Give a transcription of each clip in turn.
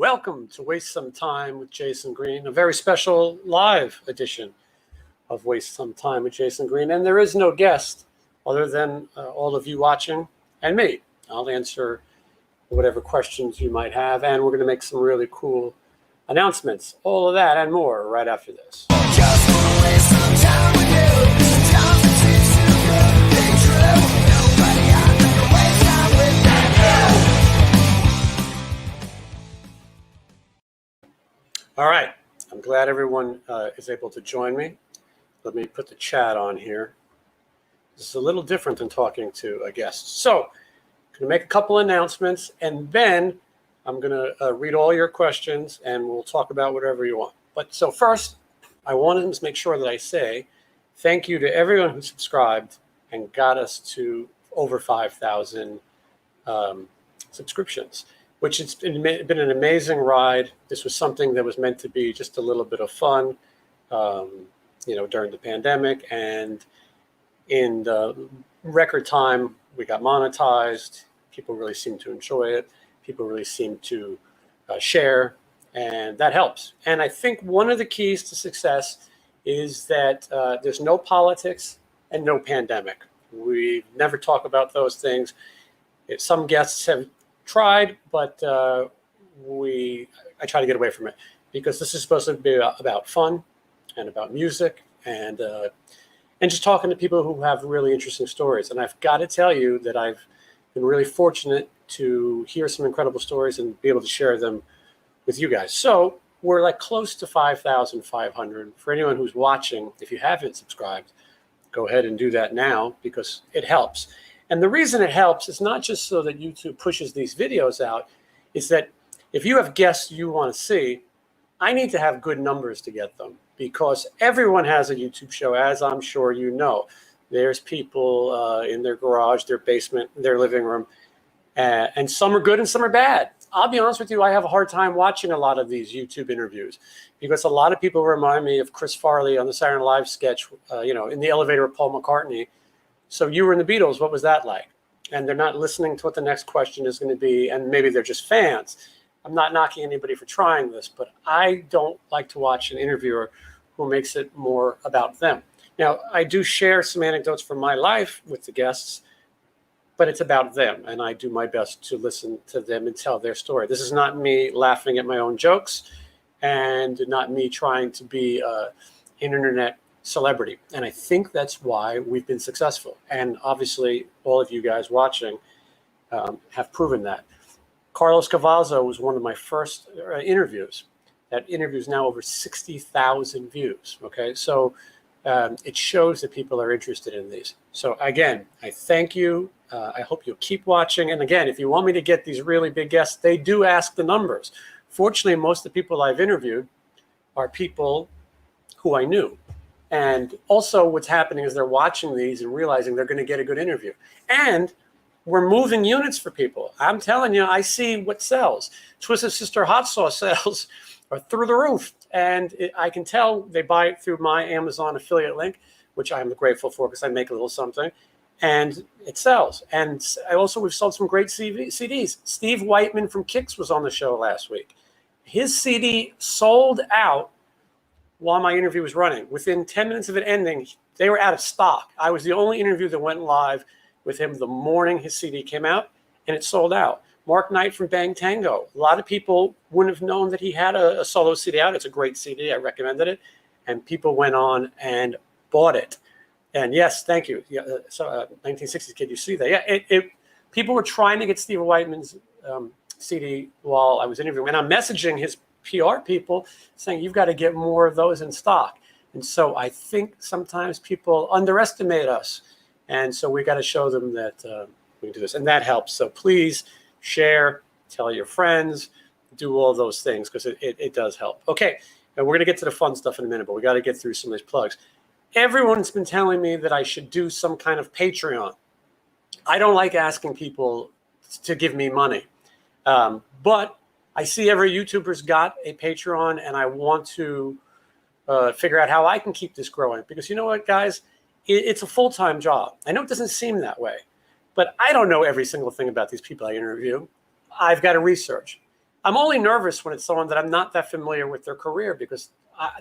Welcome to Waste Some Time with Jason Green, a very special live edition of Waste Some Time with Jason Green. And there is no guest other than all of you watching and me. I'll answer whatever questions you might have, and we're going to make some really cool announcements. All of that and more right after this. Just wanna waste some time with you. Time that seems too good to be true. Nobody out there to waste time with you. All right. I'm glad everyone is able to join me. Let me put the chat on here. This is a little different than talking to a guest. So I'm going to make a couple announcements, and then I'm going to read all your questions, and we'll talk about whatever you want. But so first, I wanted to make sure that I say thank you to everyone who subscribed and got us to over 5,000 subscriptions, which has been an amazing ride. This was something that was meant to be just a little bit of fun, during the pandemic. And in the record time, we got monetized. People really seem to enjoy it. People really seem to share, and that helps. And I think one of the keys to success is that there's no politics and no pandemic. We never talk about those things. Some guests have tried, but I try to get away from it, because this is supposed to be about fun and about music and just talking to people who have really interesting stories. And I've got to tell you that I've been really fortunate to hear some incredible stories and be able to share them with you guys. So we're like close to 5,500. For anyone who's watching, if you haven't subscribed, go ahead and do that now, because it helps. And the reason it helps is not just so that YouTube pushes these videos out, is that if you have guests you want to see, I need to have good numbers to get them, because everyone has a YouTube show, as I'm sure you know. There's people in their garage, their basement, their living room, and some are good and some are bad. I'll be honest with you, I have a hard time watching a lot of these YouTube interviews, because a lot of people remind me of Chris Farley on the Saturday Night Live sketch, in the elevator with Paul McCartney. So you were in the Beatles, what was that like? And they're not listening to what the next question is going to be, and maybe they're just fans. I'm not knocking anybody for trying this, but I don't like to watch an interviewer who makes it more about them. Now, I do share some anecdotes from my life with the guests, but it's about them, and I do my best to listen to them and tell their story. This is not me laughing at my own jokes, and not me trying to be an internet celebrity. And I think that's why we've been successful. And obviously, all of you guys watching have proven that. Carlos Cavazzo was one of my first interviews. That interview is now over 60,000 views. Okay, so it shows that people are interested in these. So again, I thank you. I hope you'll keep watching. And again, if you want me to get these really big guests, they do ask the numbers. Fortunately, most of the people I've interviewed are people who I knew. And also what's happening is they're watching these and realizing they're going to get a good interview. And we're moving units for people. I'm telling you, I see what sells. Twisted Sister hot sauce sales are through the roof. And I can tell they buy it through my Amazon affiliate link, which I'm grateful for, because I make a little something. And it sells. And we've sold some great CDs. Steve Whiteman from Kix was on the show last week. His CD sold out while my interview was running. Within 10 minutes of it ending, they were out of stock. I was the only interview that went live with him the morning his CD came out, and it sold out. Mark Knight from Bang Tango. A lot of people wouldn't have known that he had a solo CD out. It's a great CD. I recommended it. And people went on and bought it. And yes, thank you. Yeah, 1960s kid, you see that. Yeah, people were trying to get Steve Whiteman's CD while I was interviewing. And I'm messaging his PR people saying, you've got to get more of those in stock. And so I think sometimes people underestimate us. And so we got to show them that we can do this. And that helps. So please share, tell your friends, do all those things, because it does help. Okay, and we're going to get to the fun stuff in a minute, but we got to get through some of these plugs. Everyone's been telling me that I should do some kind of Patreon. I don't like asking people to give me money. But I see every YouTuber's got a Patreon, and I want to figure out how I can keep this growing. Because you know what, guys? It's a full-time job. I know it doesn't seem that way, but I don't know every single thing about these people I interview. I've got to research. I'm only nervous when it's someone that I'm not that familiar with their career, because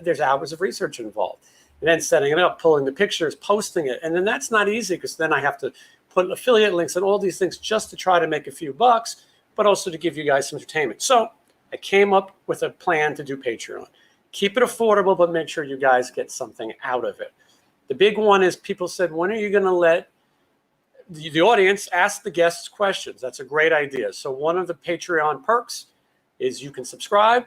there's hours of research involved. And then setting it up, pulling the pictures, posting it. And then that's not easy, because then I have to put affiliate links and all these things just to try to make a few bucks, but also to give you guys some entertainment. So I came up with a plan to do Patreon. Keep it affordable, but make sure you guys get something out of it. The big one is, people said, when are you going to let the audience ask the guests questions? That's a great idea. So one of the Patreon perks is you can subscribe,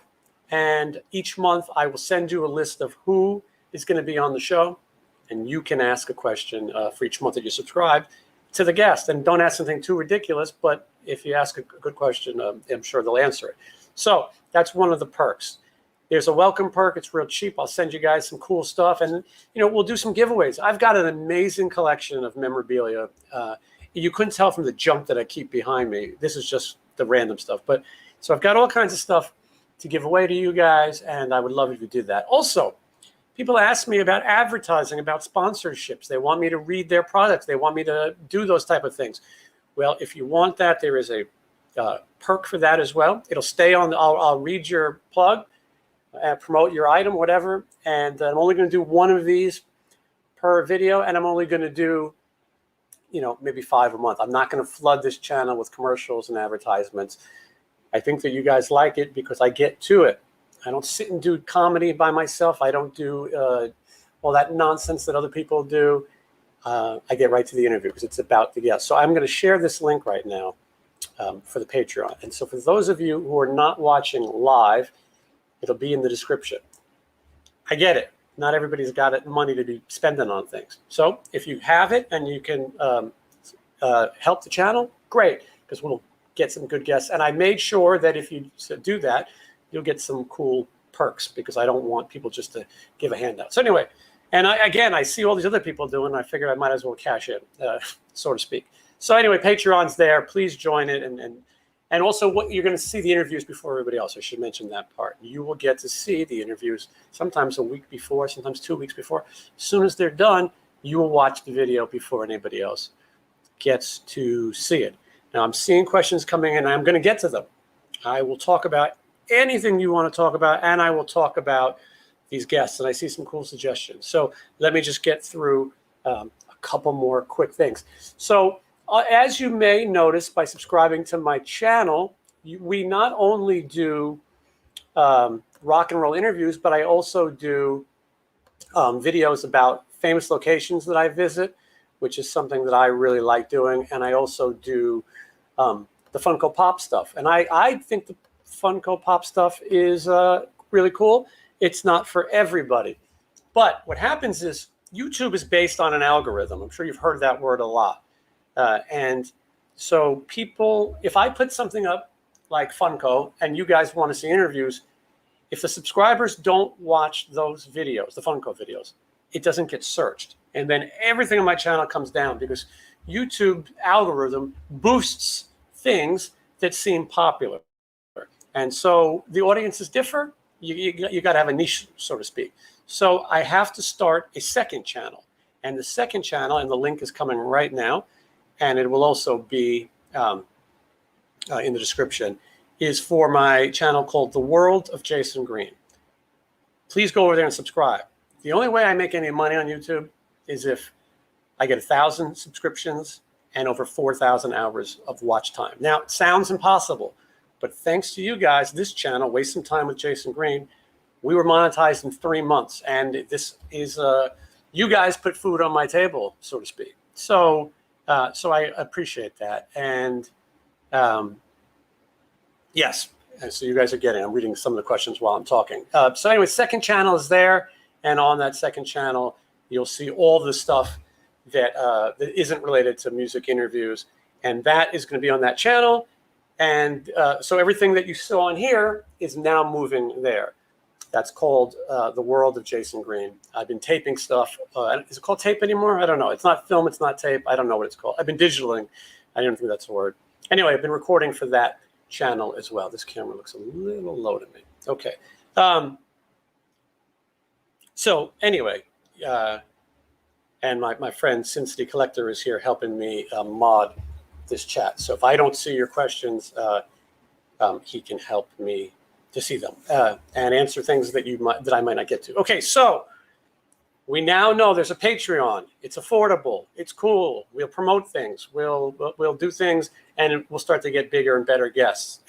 and each month I will send you a list of who is going to be on the show, and you can ask a question for each month that you subscribe to the guest. And don't ask something too ridiculous, but if you ask a good question, I'm sure they'll answer it. So that's one of the perks. There's a welcome perk. It's real cheap. I'll send you guys some cool stuff, and we'll do some giveaways. I've got an amazing collection of memorabilia. You couldn't tell from the junk that I keep behind me. This is just the random stuff. But so I've got all kinds of stuff to give away to you guys, and I would love if you did that. Also, people ask me about advertising, about sponsorships. They want me to read their products. They want me to do those type of things. Well, if you want that, there is a perk for that as well. It'll stay on. I'll read your plug, promote your item, whatever. And I'm only going to do one of these per video, and I'm only going to do, maybe 5 a month. I'm not going to flood this channel with commercials and advertisements. I think that you guys like it because I get to it. I don't sit and do comedy by myself. I don't do all that nonsense that other people do. I get right to the interview because it's about the guest. So I'm going to share this link right now for the Patreon. And so for those of you who are not watching live, it'll be in the description. I get it. Not everybody's got it, money to be spending on things. So if you have it and you can help the channel, great, because we'll get some good guests. And I made sure that if you do that, you'll get some cool perks, because I don't want people just to give a handout. So anyway, and I see all these other people doing, and I figured I might as well cash in, so to speak. So anyway, Patreon's there. Please join it. And also, what you're going to see the interviews before everybody else. I should mention that part. You will get to see the interviews sometimes a week before, sometimes 2 weeks before. As soon as they're done, you will watch the video before anybody else gets to see it. Now, I'm seeing questions coming in, and I'm going to get to them. I will talk about anything you want to talk about, and I will talk about these guests, and I see some cool suggestions. So let me just get through a couple more quick things. So as you may notice by subscribing to my channel, we not only do rock and roll interviews, but I also do videos about famous locations that I visit, which is something that I really like doing. And I also do the Funko Pop stuff. And I think the Funko Pop stuff is really cool. It's not for everybody. But what happens is YouTube is based on an algorithm. I'm sure you've heard that word a lot. And so people, if I put something up like Funko and you guys want to see interviews, if the subscribers don't watch those videos, the Funko videos, it doesn't get searched. And then everything on my channel comes down because YouTube algorithm boosts things that seem popular. And so the audiences differ. You got to have a niche, so to speak. So I have to start a second channel. And the second channel, and the link is coming right now, and it will also be in the description, is for my channel called The World of Jason Green. Please go over there and subscribe. The only way I make any money on YouTube is if I get 1,000 subscriptions and over 4,000 hours of watch time. Now, it sounds impossible, but thanks to you guys, this channel, Waste Some Time with Jason Green, we were monetized in 3 months. And this is, you guys put food on my table, so to speak. So I appreciate that. And yes, and so you guys are getting, I'm reading some of the questions while I'm talking. So anyway, second channel is there. And on that second channel, you'll see all the stuff that, that isn't related to music interviews. And that is going to be on that channel. And so everything that you saw on here is now moving there. That's called The World of Jason Green. I've been taping stuff. Is it called tape anymore? I don't know. It's not film. It's not tape. I don't know what it's called. I've been digitaling. I don't think that's a word. Anyway, I've been recording for that channel as well. This camera looks a little low to me. Okay. So anyway, and my friend Sin City Collector is here helping me mod this chat. So if I don't see your questions, he can help me to see them and answer things that I might not get to. Okay, so we now know there's a Patreon. It's affordable. It's cool. We'll promote things. We'll do things, and we'll start to get bigger and better guests.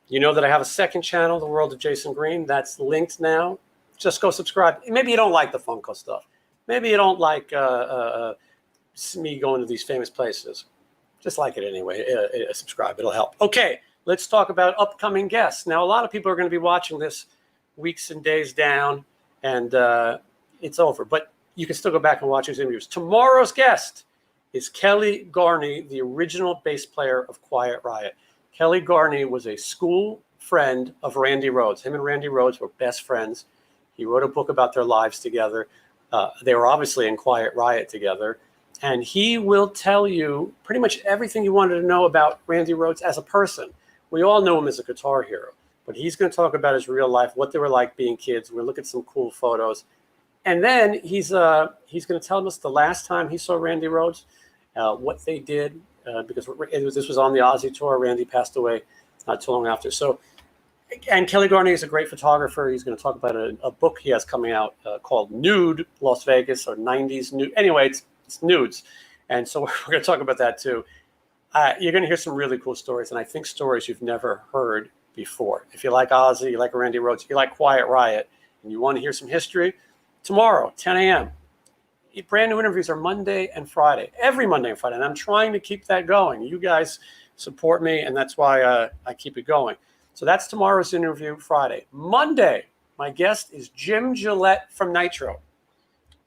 You know that I have a second channel, The World of Jason Green. That's linked now. Just go subscribe. Maybe you don't like the Funko stuff. Maybe you don't like me going to these famous places. Just like it anyway. Subscribe. It'll help. Okay, let's talk about upcoming guests. Now, a lot of people are going to be watching this weeks and days down, and it's over. But you can still go back and watch these interviews. Tomorrow's guest is Kelly Garney, the original bass player of Quiet Riot. Kelly Garney was a school friend of Randy Rhoads. Him and Randy Rhoads were best friends. He wrote a book about their lives together. They were obviously in Quiet Riot together. And he will tell you pretty much everything you wanted to know about Randy Rhoads as a person. We all know him as a guitar hero, but he's going to talk about his real life, what they were like being kids. We'll look at some cool photos. And then he's going to tell us the last time he saw Randy Rhoads, what they did, because this was on the Aussie tour. Randy passed away not too long after. So, and Kelly Garney is a great photographer. He's going to talk about a book he has coming out called Nude Las Vegas, or 90s Nude. Anyway, it's nudes. And so we're going to talk about that too. You're going to hear some really cool stories, and I think stories you've never heard before. If you like Ozzy, you like Randy Rhoads, you like Quiet Riot, and you want to hear some history, tomorrow, 10 a.m. Brand new interviews are Monday and Friday, every Monday and Friday, and I'm trying to keep that going. You guys support me, and that's why I keep it going. So that's tomorrow's interview, Friday. Monday, my guest is Jim Gillette from Nitro.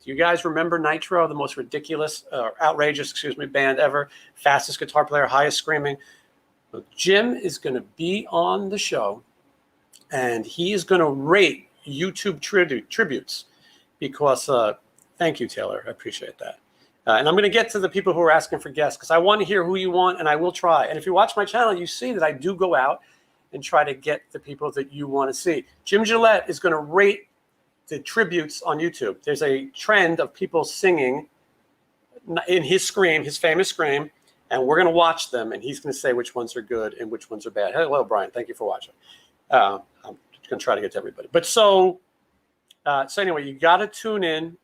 Do you guys remember Nitro, the most ridiculous, outrageous, band ever? Fastest guitar player, highest screaming. Well, Jim is going to be on the show, and he is going to rate YouTube tributes because thank you, Taylor. I appreciate that. And I'm going to get to the people who are asking for guests because I want to hear who you want, and I will try. And if you watch my channel, you see that I do go out and try to get the people that you want to see. Jim Gillette is going to rate the tributes on YouTube. There's a trend of people singing in his scream, his famous scream, and we're going to watch them, and he's going to say which ones are good and which ones are bad. Hello, Brian. Thank you for watching. I'm going to try to get to everybody. But so anyway, you got to tune in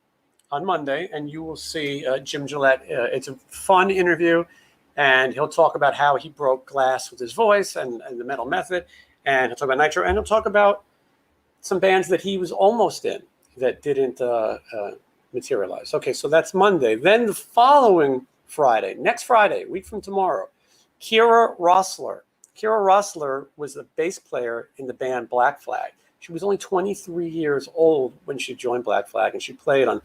on Monday, and you will see Jim Gillette. It's a fun interview, and he'll talk about how he broke glass with his voice and the metal method, and he'll talk about Nitro, and he'll talk about some bands that he was almost in that didn't materialize. Okay, so that's Monday. Then the following Friday, next Friday, a week from tomorrow, Kira Rossler. Kira Rossler was a bass player in the band Black Flag. She was only 23 years old when she joined Black Flag, and she played on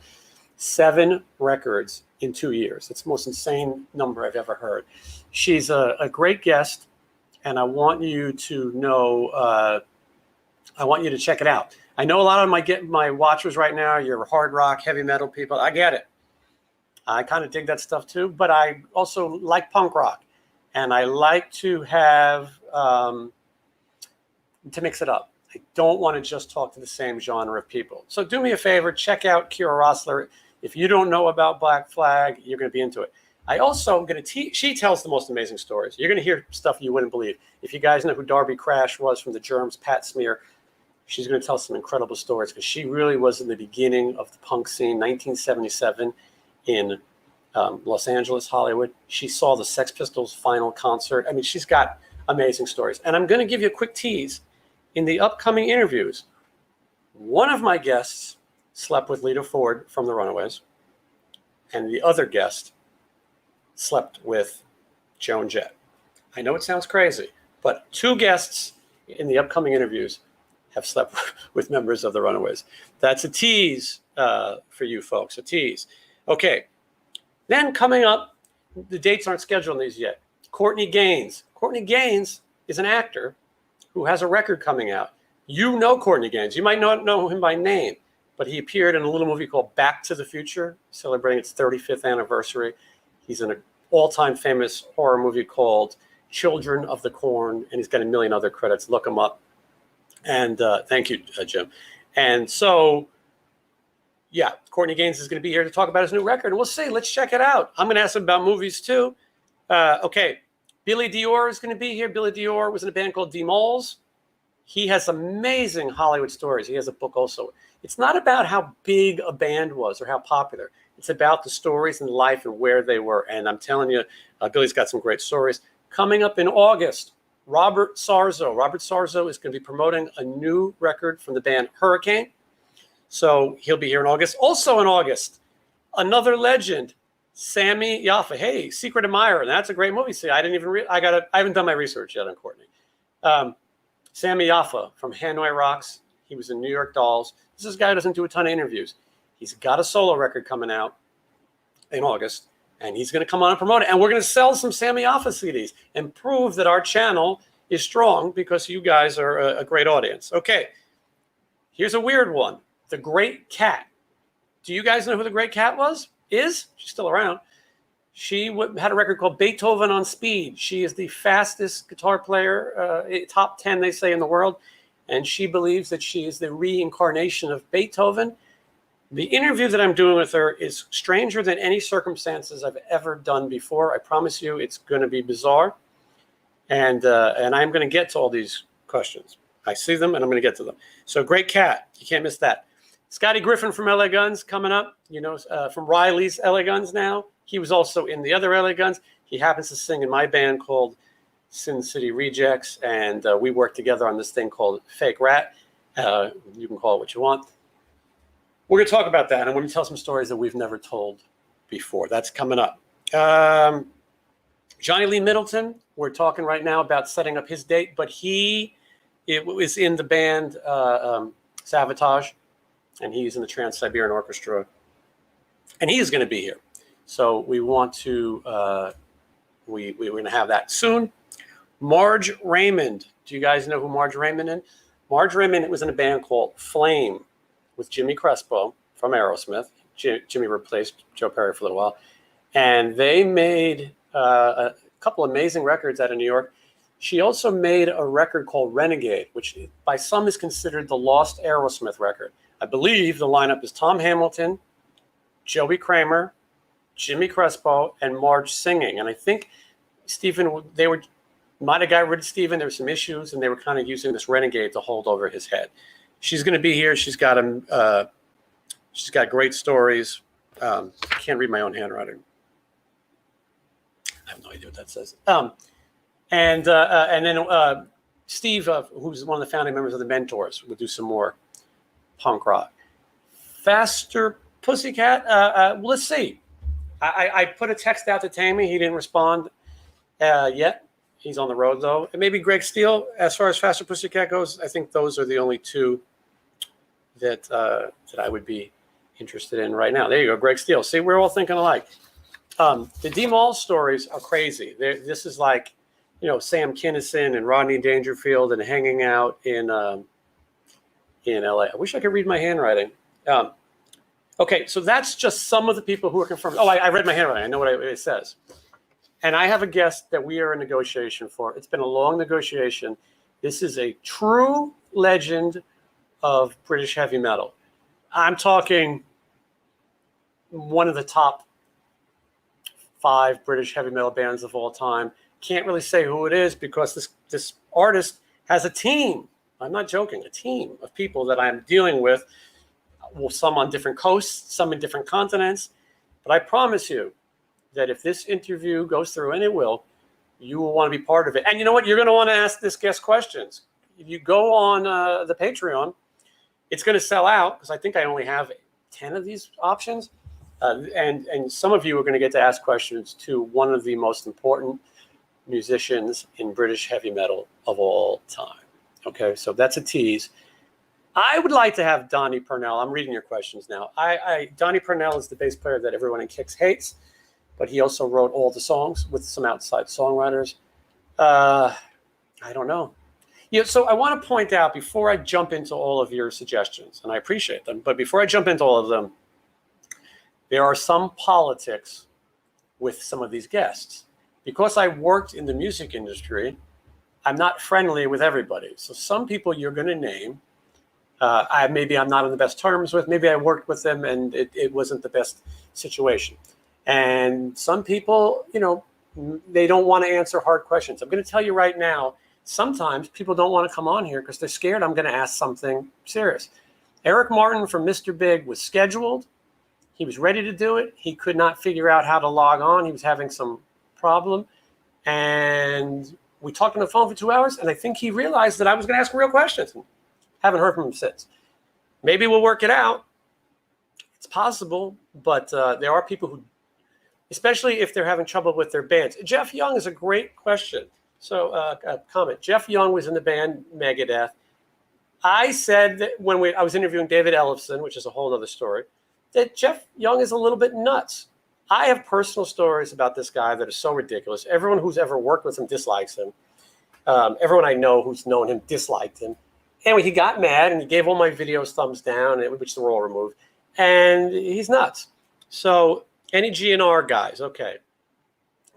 7 records in 2 years. It's the most insane number I've ever heard. She's a great guest, and I want you to know, I want you to check it out. I know a lot of my watchers right now, you're hard rock, heavy metal people. I get it. I kind of dig that stuff too, but I also like punk rock, and I like to have, to mix it up. I don't want to just talk to the same genre of people. So do me a favor, check out Kira Rossler. If you don't know about Black Flag, you're going to be into it. I also am going to she tells the most amazing stories. You're going to hear stuff you wouldn't believe. If you guys know who Darby Crash was from the Germs, Pat Smear, she's going to tell some incredible stories because she really was in the beginning of the punk scene, 1977 in Los Angeles, Hollywood. She saw the Sex Pistols' final concert. I mean, she's got amazing stories. And I'm going to give you a quick tease. In the upcoming interviews, one of my guests slept with Lita Ford from the Runaways, and the other guest slept with Joan Jett. I know it sounds crazy, but 2 guests in the upcoming interviews have slept with members of the Runaways. That's a tease for you folks, a tease. Okay, then coming up, the dates aren't scheduled on these yet. Courtney Gaines. Courtney Gaines is an actor who has a record coming out. You know Courtney Gaines. You might not know him by name, but he appeared in a little movie called Back to the Future, celebrating its 35th anniversary. He's in an all-time famous horror movie called Children of the Corn, and he's got a million other credits. Look him up. And thank you, Jim. And so, yeah, Courtney Gaines is going to be here to talk about his new record, and we'll see. Let's check it out. I'm going to ask him about movies too. Okay, Billy Dior is going to be here. Billy Dior was in a band called D-Moles. He has amazing Hollywood stories. He has a book also. It's not about how big a band was or how popular. It's about the stories and life and where they were. And I'm telling you, Billy's got some great stories. Coming up in August, Robert Sarzo. Robert Sarzo is going to be promoting a new record from the band Hurricane. So he'll be here in August. Also in August, another legend, Sammy Yaffa. Hey, Secret Admirer. That's a great movie. See, I didn't even I haven't done my research yet on Courtney. Sammy Yaffa from Hanoi Rocks. He was in New York Dolls. This guy doesn't do a ton of interviews. He's got a solo record coming out in August, and he's going to come on and promote it. And we're going to sell some Sammy Yaffa CDs and prove that our channel is strong because you guys are a great audience. Okay, here's a weird one. The Great Cat. Do you guys know who the Great Cat was? She's still around. She had a record called Beethoven on Speed. She is the fastest guitar player, top 10, they say, in the world. And she believes that she is the reincarnation of Beethoven. The interview that I'm doing with her is stranger than any circumstances I've ever done before. I promise you it's going to be bizarre. And I'm going to get to all these questions. I see them, and I'm going to get to them. So Great Cat. You can't miss that. Scotty Griffin from LA Guns coming up, from Riley's LA Guns now. He was also in the other LA Guns. He happens to sing in my band called Sin City Rejects, and we work together on this thing called Fake Rat. You can call it what you want. We're going to talk about that, and I'm going to tell some stories that we've never told before. That's coming up. Johnny Lee Middleton, we're talking right now about setting up his date, but it was in the band Savatage, and he's in the Trans-Siberian Orchestra, and he is going to be here. So we want to, we're going to have that soon. Marge Raymond. Do you guys know who Marge Raymond is? Marge Raymond was in a band called Flame with Jimmy Crespo from Aerosmith. Jimmy replaced Joe Perry for a little while. And they made a couple amazing records out of New York. She also made a record called Renegade, which by some is considered the lost Aerosmith record. I believe the lineup is Tom Hamilton, Joey Kramer, Jimmy Crespo, and Marge singing. And I think Stephen, might have got rid of Stephen. There were some issues, and they were kind of using this Renegade to hold over his head. She's going to be here. She's got great stories. I can't read my own handwriting. I have no idea what that says. And then Steve, who's one of the founding members of the Mentors, will do some more punk rock. Faster Pussycat. Let's see. I put a text out to Tammy. He didn't respond yet. He's on the road, though. And maybe Greg Steele, as far as Faster Pussycat goes, I think those are the only two that I would be interested in right now. There you go, Greg Steele. See, we're all thinking alike. The D-Mall stories are crazy. This is like, Sam Kinison and Rodney Dangerfield and hanging out in LA. I wish I could read my handwriting. Okay, so that's just some of the people who are confirmed. Oh, I read my handwriting. I know what it says. And I have a guest that we are in negotiation for. It's been a long negotiation. This is a true legend of British heavy metal. I'm talking one of the top 5 British heavy metal bands of all time. Can't really say who it is because this artist has a team. I'm not joking, a team of people that I'm dealing with. Well, some on different coasts, some in different continents. But I promise you that if this interview goes through, and it will, you will want to be part of it. And you know what? You're going to want to ask this guest questions. If you go on the Patreon, it's going to sell out because I think I only have 10 of these options. And some of you are going to get to ask questions to one of the most important musicians in British heavy metal of all time. Okay, so that's a tease. I would like to have Donnie Purnell. I'm reading your questions now. Donnie Purnell is the bass player that everyone in Kix hates, but he also wrote all the songs with some outside songwriters. I don't know. So I want to point out before I jump into all of your suggestions, and I appreciate them, but before I jump into all of them, there are some politics with some of these guests. Because I worked in the music industry, I'm not friendly with everybody. So some people you're going to name, maybe I'm not on the best terms with. Maybe I worked with them and it wasn't the best situation. And some people, they don't want to answer hard questions. I'm going to tell you right now, sometimes people don't want to come on here because they're scared I'm going to ask something serious. Eric Martin from Mr. Big was scheduled. He was ready to do it. He could not figure out how to log on. He was having some problem. And we talked on the phone for 2 hours, and I think he realized that I was going to ask real questions. Haven't heard from him since. Maybe we'll work it out. It's possible, but there are people who, especially if they're having trouble with their bands. Jeff Young is a great question. So comment. Jeff Young was in the band Megadeth. I said that when I was interviewing David Ellefson, which is a whole other story, that Jeff Young is a little bit nuts. I have personal stories about this guy that are so ridiculous. Everyone who's ever worked with him dislikes him. Everyone I know who's known him disliked him. Anyway, he got mad and he gave all my videos thumbs down, which were all removed. And he's nuts. So any GNR guys, okay.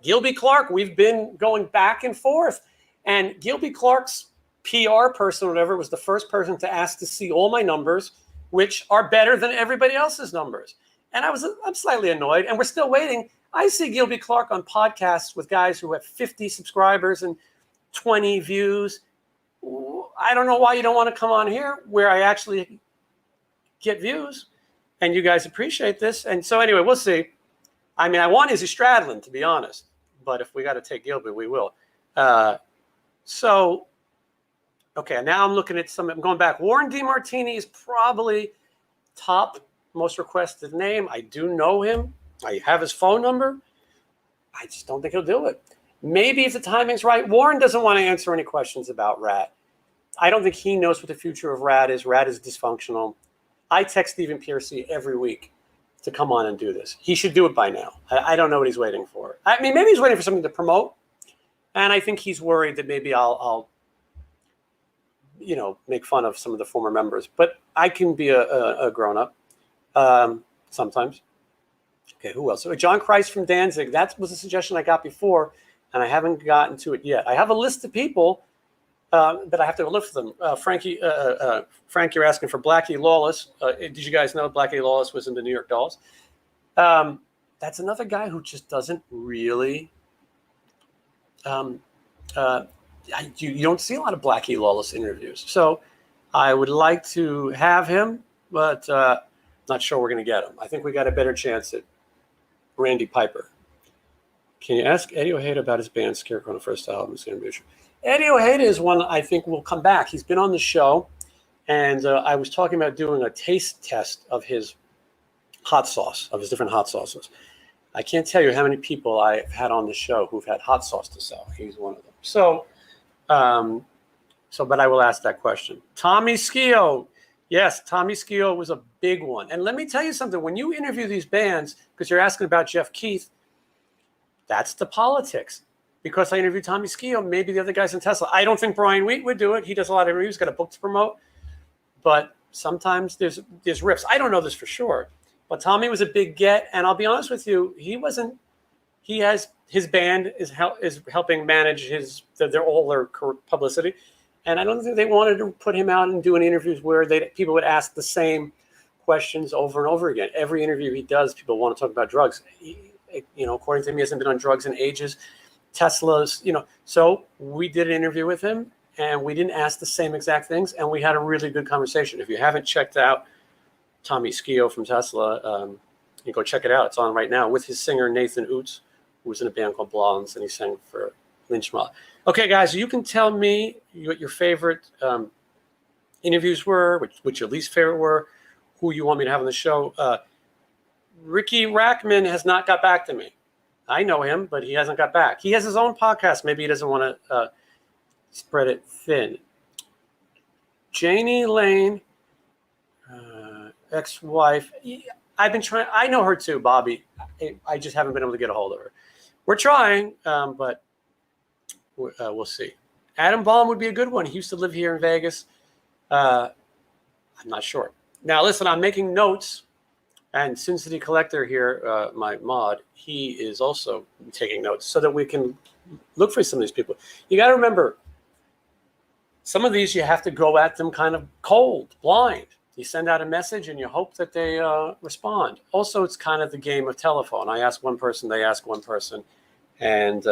Gilby Clark, we've been going back and forth. And Gilby Clark's PR person or whatever was the first person to ask to see all my numbers, which are better than everybody else's numbers. And I'm slightly annoyed, and we're still waiting. I see Gilby Clark on podcasts with guys who have 50 subscribers and 20 views. I don't know why you don't want to come on here where I actually get views, and you guys appreciate this. And so anyway, we'll see. I mean, I want Izzy Stradlin, to be honest, but if we got to take Gilby, we will. Okay, now I'm looking at I'm going back. Warren DeMartini is probably top most requested name. I do know him. I have his phone number. I just don't think he'll do it. Maybe if the timing's right. Warren doesn't want to answer any questions about Rat. I don't think he knows what the future of Rat is. Rat is dysfunctional. I text Stephen Piercy every week to come on and do this. He should do it by now. I don't know what he's waiting for. I mean, maybe he's waiting for something to promote. And I think he's worried that maybe I'll make fun of some of the former members. But I can be a grown-up sometimes. Okay, who else? So John Christ from Danzig. That was a suggestion I got before, and I haven't gotten to it yet. I have a list of people that I have to look for them. Frank, you're asking for Blackie Lawless. Did you guys know Blackie Lawless was in the New York Dolls? That's another guy who just doesn't really you don't see a lot of Blackie Lawless interviews. So I would like to have him, but not sure we're going to get him. I think we got a better chance at Randy Piper. Can you ask Eddie Ojeda about his band Scarecrow on the first album? Eddie Ojeda is one I think will come back. He's been on the show, and I was talking about doing a taste test of his hot sauce, of his different hot sauces. I can't tell you how many people I've had on the show who've had hot sauce to sell. He's one of them. So, but I will ask that question. Tommy Skio. Yes, Tommy Skio was a big one. And let me tell you something. When you interview these bands, because you're asking about Jeff Keith, that's the politics. Because I interviewed Tommy Skio, maybe the other guys in Tesla. I don't think Brian Wheat would do it. He does a lot of interviews, got a book to promote. But sometimes there's riffs. I don't know this for sure. But Tommy was a big get. And I'll be honest with you, his band is helping manage all their publicity. And I don't think they wanted to put him out and do any interviews where people would ask the same questions over and over again. Every interview he does, people want to talk about drugs. According to him, he hasn't been on drugs in ages. Tesla's, so we did an interview with him and we didn't ask the same exact things. And we had a really good conversation. If you haven't checked out Tommy Skio from Tesla, you go check it out. It's on right now with his singer, Nathan Oots, who was in a band called Blondes, and he sang for Lynch Mob. Okay, guys, you can tell me what your favorite interviews were, which your least favorite were, who you want me to have on the show. Ricky Rackman has not got back to me. I know him, but he hasn't got back. He has his own podcast. Maybe he doesn't want to spread it thin. Janie Lane, ex-wife. I've been trying. I know her too, Bobby. I just haven't been able to get a hold of her. We're trying, but we'll see. Adam Baum would be a good one. He used to live here in Vegas. I'm not sure. Now, listen, I'm making notes. And Sin City Collector here, my mod, he is also taking notes so that we can look for some of these people. You got to remember, some of these you have to go at them kind of cold, blind. You send out a message and you hope that they respond. Also, it's kind of the game of telephone. I ask one person, they ask one person, and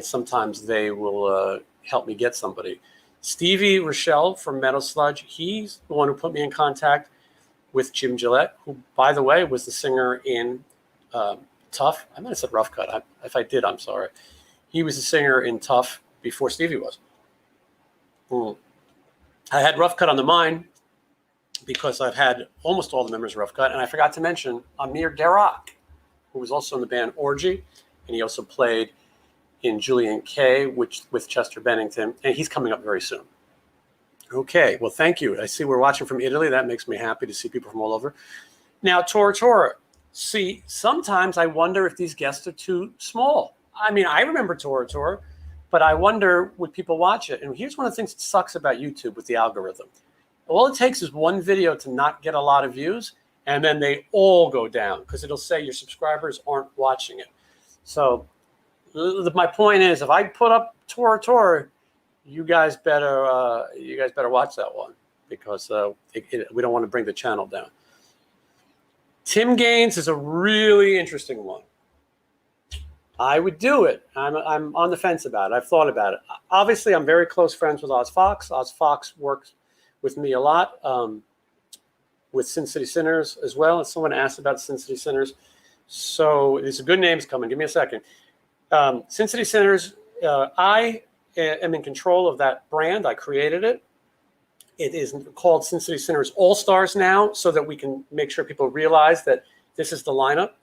sometimes they will help me get somebody. Stevie Rochelle from Metal Sludge, he's the one who put me in contact with Jim Gillette, who, by the way, was the singer in Tough. I might have said Rough Cut. If I did, I'm sorry. He was the singer in Tough before Stevie was. I had Rough Cut on the mind because I've had almost all the members of Rough Cut, and I forgot to mention Amir Derak, who was also in the band Orgy, and he also played in Julian K, with Chester Bennington, and he's coming up very soon. Okay, well, thank you. I see we're watching from Italy. That makes me happy to see people from all over. Now, Tora. See, sometimes I wonder if these guests are too small. I mean, I remember Tora, but I wonder, would people watch it? And here's one of the things that sucks about YouTube with the algorithm. All it takes is one video to not get a lot of views, and then they all go down because it'll say your subscribers aren't watching it. So my point is, if I put up Tora, you guys better watch that one because we don't want to bring the channel down. Tim Gaines is a really interesting one. I would do it. I'm on the fence about it. I've thought about it. Obviously, I'm very close friends with Oz Fox. Oz Fox works with me a lot, with Sin City Sinners as well. And someone asked about Sin City Sinners. So there's some good names coming. Give me a second. Sin City Sinners, I am in control of that brand. I created it. It is called Sin City Sinners All-Stars now, so that we can make sure people realize that this is the lineup.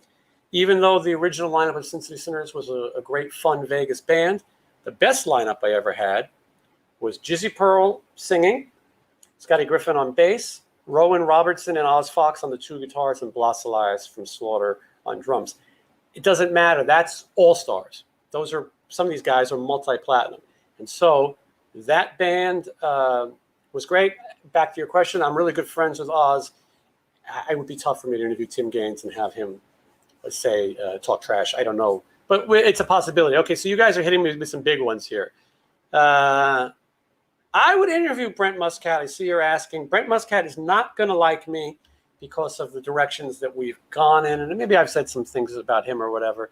Even though the original lineup of Sin City Sinners was a great, fun Vegas band, the best lineup I ever had was Jizzy Pearl singing, Scotty Griffin on bass, Rowan Robertson and Oz Fox on the 2 guitars, and Blas Elias from Slaughter on drums. It doesn't matter. That's all-stars. Those are, some of these guys are multi-platinum. And so that band was great. Back to your question, I'm really good friends with Oz. It would be tough for me to interview Tim Gaines and have him, let's say, talk trash. I don't know. But it's a possibility. Okay, so you guys are hitting me with some big ones here. I would interview Brent Muscat. I see you're asking. Brent Muscat is not going to like me because of the directions that we've gone in. And maybe I've said some things about him or whatever.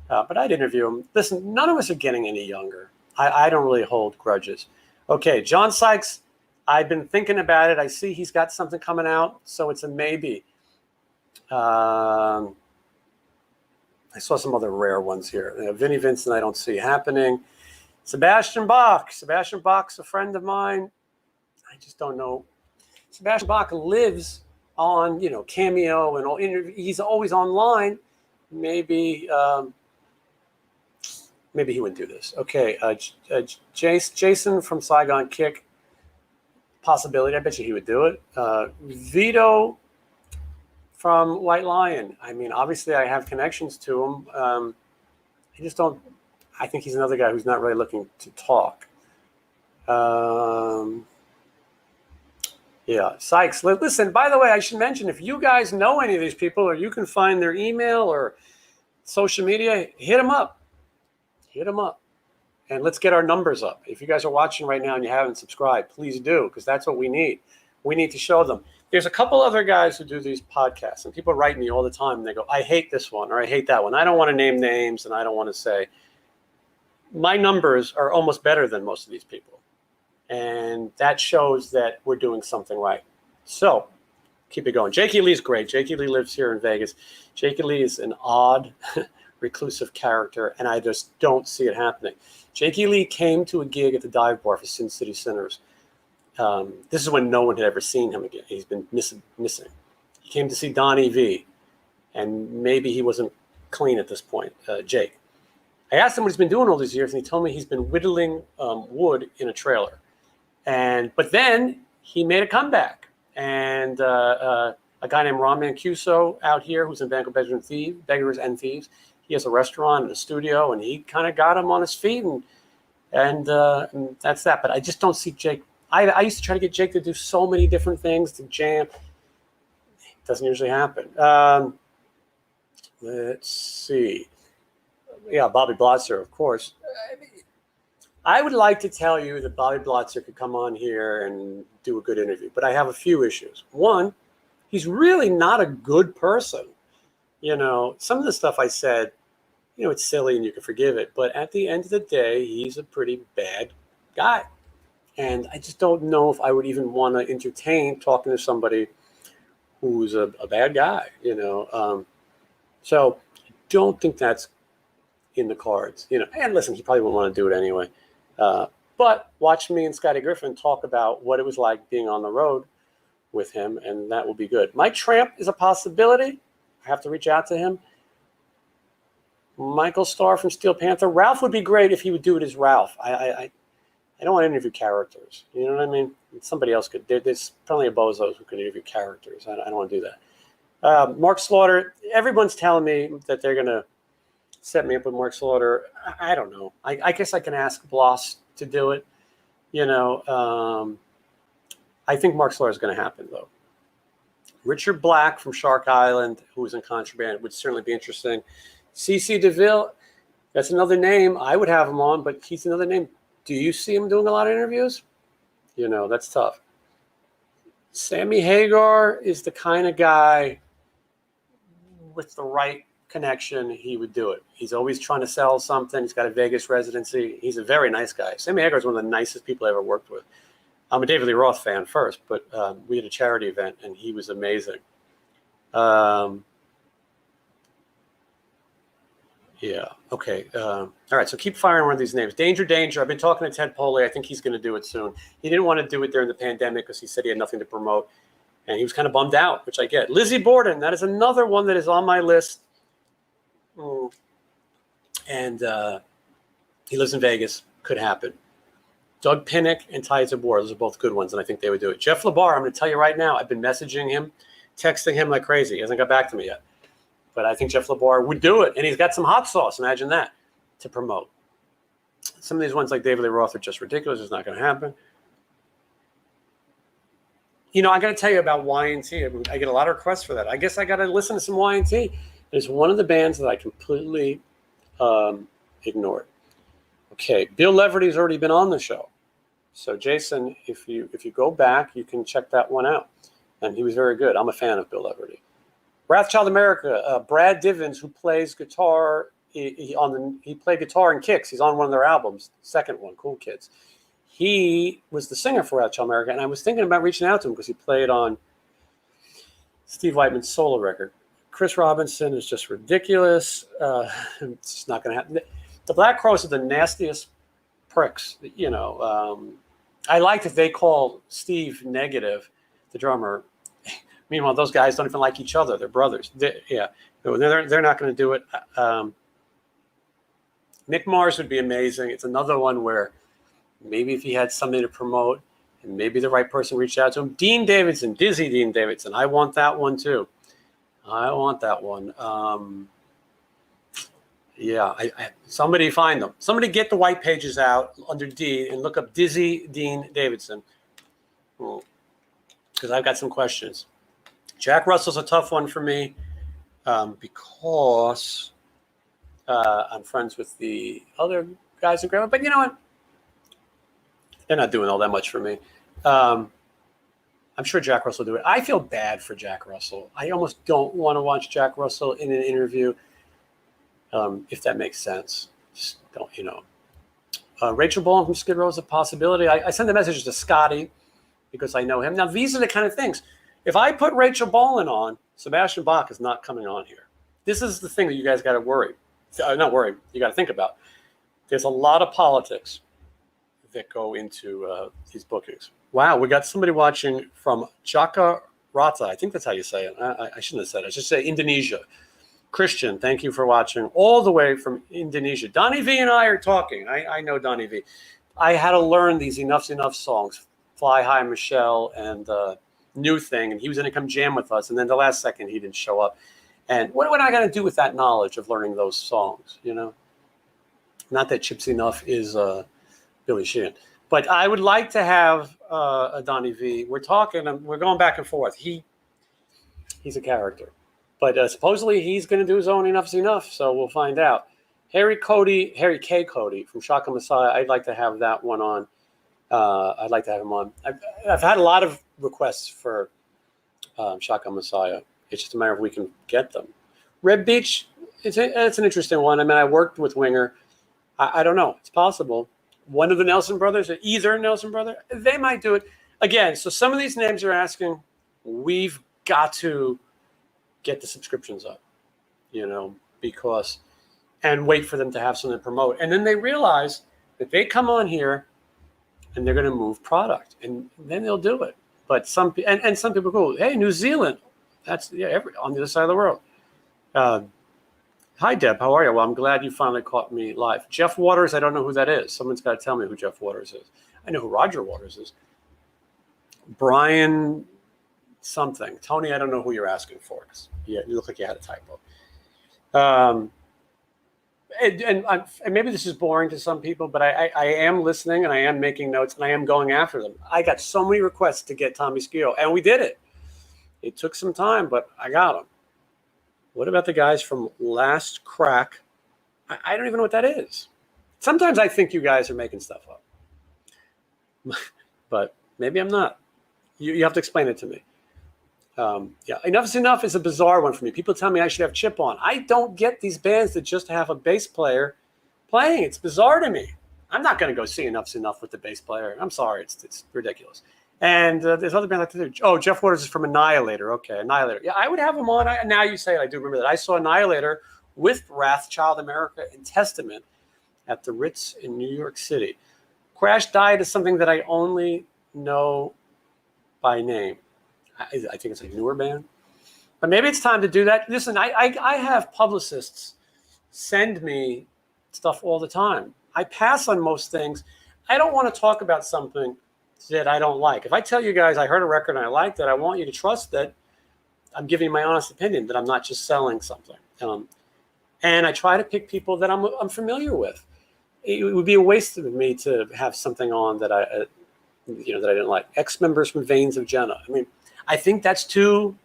But I'd interview him. Listen, none of us are getting any younger. I don't really hold grudges. Okay, John Sykes, I've been thinking about it. I see he's got something coming out, so it's a maybe. I saw some other rare ones here. Vinnie Vincent, I don't see happening. Sebastian Bach. Sebastian Bach's a friend of mine. I just don't know. Sebastian Bach lives on, Cameo and all. He's always online. Maybe he wouldn't do this. Okay, Jason from Saigon Kick. Possibility. I bet you he would do it. Vito from White Lion. I mean, obviously I have connections to him. I just don't. I think he's another guy who's not really looking to talk. Yeah, Sykes. Listen, by the way, I should mention, if you guys know any of these people or you can find their email or social media, hit them up. Hit them up. And let's get our numbers up. If you guys are watching right now and you haven't subscribed, please do, because that's what we need. We need to show them. There's a couple other guys who do these podcasts, and people write me all the time, and they go, I hate this one, or I hate that one. I don't want to name names, and I don't want to say. My numbers are almost better than most of these people. And that shows that we're doing something right. So keep it going. Jakey Lee's great. Jakey Lee lives here in Vegas. Jakey Lee is an odd, reclusive character, and I just don't see it happening. Jakey Lee came to a gig at the dive bar for Sin City Sinners. This is when no one had ever seen him again. He's been missing. He came to see Donnie V, and maybe he wasn't clean at this point, Jake. I asked him what he's been doing all these years, and he told me he's been whittling wood in a trailer. But then he made a comeback, and a guy named Ron Mancuso out here, who's in Banco Beggars and Thieves, he has a restaurant and a studio, and he kind of got him on his feet, and that's that. But I just don't see Jake. I used to try to get Jake to do so many different things, to jam. It doesn't usually happen. Let's see. Yeah, Bobby Blotzer, of course. I would like to tell you that Bobby Blotzer could come on here and do a good interview, but I have a few issues. One, he's really not a good person. Some of the stuff I said, it's silly and you can forgive it. But at the end of the day, he's a pretty bad guy. And I just don't know if I would even want to entertain talking to somebody who's a bad guy, So I don't think that's in the cards, And listen, he probably wouldn't want to do it anyway. But watch me and Scotty Griffin talk about what it was like being on the road with him, and that will be good. Mike Tramp is a possibility. I have to reach out to him. Michael Starr from Steel Panther. Ralph would be great if he would do it as Ralph. I don't want to interview characters. You know what I mean? Somebody else could. There's plenty of bozos who could interview characters. I don't want to do that. Mark Slaughter. Everyone's telling me that they're going to set me up with Mark Slaughter. I don't know. I guess I can ask Bloss to do it. I think Mark Slaughter is going to happen, though. Richard Black from Shark Island, who was in Contraband, would certainly be interesting. CC DeVille, that's another name. I would have him on, but he's another name. Do you see him doing a lot of interviews? That's tough. Sammy Hagar is the kind of guy with the right connection, he would do it. He's always trying to sell something. He's got a Vegas residency. He's a very nice guy. Sammy Hagar is one of the nicest people I ever worked with. I'm a David Lee Roth fan first, but we had a charity event, and he was amazing. Yeah, okay. All right, so keep firing one of these names. Danger. I've been talking to Ted Poley. I think he's going to do it soon. He didn't want to do it during the pandemic because he said he had nothing to promote, and he was kind of bummed out, which I get. Lizzie Borden, that is another one that is on my list. And he lives in Vegas. Could happen. Doug Pinnick and Tides of War. Those are both good ones, and I think they would do it. Jeff LeBar, I'm going to tell you right now, I've been messaging him, texting him like crazy. He hasn't got back to me yet. But I think Jeff LeBar would do it, and he's got some hot sauce, imagine that, to promote. Some of these ones like David Lee Roth are just ridiculous. It's not going to happen. I got to tell you about Y&T. I get a lot of requests for that. I guess I got to listen to some Y&T. It's one of the bands that I completely ignored. Okay, Bill Leverty's already been on the show. So Jason, if you go back, you can check that one out. And he was very good. I'm a fan of Bill Leverty. Wrathchild America, Brad Divins, who plays guitar, he played guitar and kicks. He's on one of their albums, second one, Cool Kids. He was the singer for Wrathchild America, and I was thinking about reaching out to him because he played on Steve Whiteman's solo record. Chris Robinson is just ridiculous. It's just not going to happen. The Black Crowes are the nastiest pricks. I like that they call Steve Negative, the drummer. Meanwhile, those guys don't even like each other. They're brothers. They're not going to do it. Mick Mars would be amazing. It's another one where maybe if he had something to promote and maybe the right person reached out to him. Dean Davidson, Dizzy Dean Davidson. I want that one too. I want that one. Somebody find them. Somebody get the white pages out under D and look up Dizzy Dean Davidson. Because I've got some questions. Jack Russell's a tough one for me because I'm friends with the other guys in Grandma. But you know what? They're not doing all that much for me. I'm sure Jack Russell will do it. I feel bad for Jack Russell. I almost don't want to watch Jack Russell in an interview, if that makes sense. Just don't, Rachel Bolan from Skid Row is a possibility. I send the message to Scotty because I know him. Now, these are the kind of things. If I put Rachel Bolan on, Sebastian Bach is not coming on here. This is the thing that you guys got to worry. Not worry. You got to think about. There's a lot of politics that go into these bookings. Wow, we got somebody watching from Jakarta. I think that's how you say it. I shouldn't have said it. I should say Indonesia. Christian, thank you for watching all the way from Indonesia. Donnie V and I are talking. I know Donnie V. I had to learn these Enough's Enough songs, Fly High Michelle and New Thing, and he was going to come jam with us, and then the last second he didn't show up. And what I got to do with that knowledge of learning those songs, Not that Chips Enough is Billy Sheehan. But I would like to have a Donnie V. We're talking, we're going back and forth. He's a character. But supposedly he's going to do his own Enough's Enough, so we'll find out. Harry K. Cody from Shaka Messiah, I'd like to have that one on. I'd like to have him on. I've had a lot of requests for Shaka Messiah. It's just a matter of we can get them. Red Beach, it's an interesting one. I mean, I worked with Winger. I don't know. It's possible. One of the Nelson brothers, or either Nelson brother, they might do it. Again, so some of these names you're asking, we've got to get the subscriptions up, because, and wait for them to have something to promote. And then they realize that they come on here and they're going to move product, and then they'll do it. But some people go, hey, New Zealand, that's on the other side of the world. Hi, Deb. How are you? Well, I'm glad you finally caught me live. Jeff Waters, I don't know who that is. Someone's got to tell me who Jeff Waters is. I know who Roger Waters is. Brian something. Tony, I don't know who you're asking for. Yeah, you look like you had a typo. And maybe this is boring to some people, but I am listening and I am making notes and I am going after them. I got so many requests to get Tommy Skio, and we did it. It took some time, but I got them. What about the guys from Last Crack? I don't even know what that is. Sometimes I think you guys are making stuff up, but maybe I'm not. You have to explain it to me. Yeah, Enough's Enough is a bizarre one for me. People tell me I should have Chip on. I don't get these bands that just have a bass player playing. It's bizarre to me. I'm not going to go see Enough's Enough with the bass player. I'm sorry. It's ridiculous. And there's other bands like that. Oh, Jeff Waters is from Annihilator. Okay, Annihilator. Yeah, I would have him on. Now you say it, I do remember that. I saw Annihilator with Wrath, Child America, and Testament at the Ritz in New York City. Crash Diet is something that I only know by name. I think it's a newer band. But maybe it's time to do that. Listen, I have publicists send me stuff all the time. I pass on most things. I don't want to talk about something that I don't like. If I tell you guys I heard a record and I liked it, I want you to trust that I'm giving you my honest opinion, that I'm not just selling something. And I try to pick people that I'm familiar with. It would be a waste of me to have something on that I didn't like. Ex-members from Veins of Jenna. I mean, I think that's too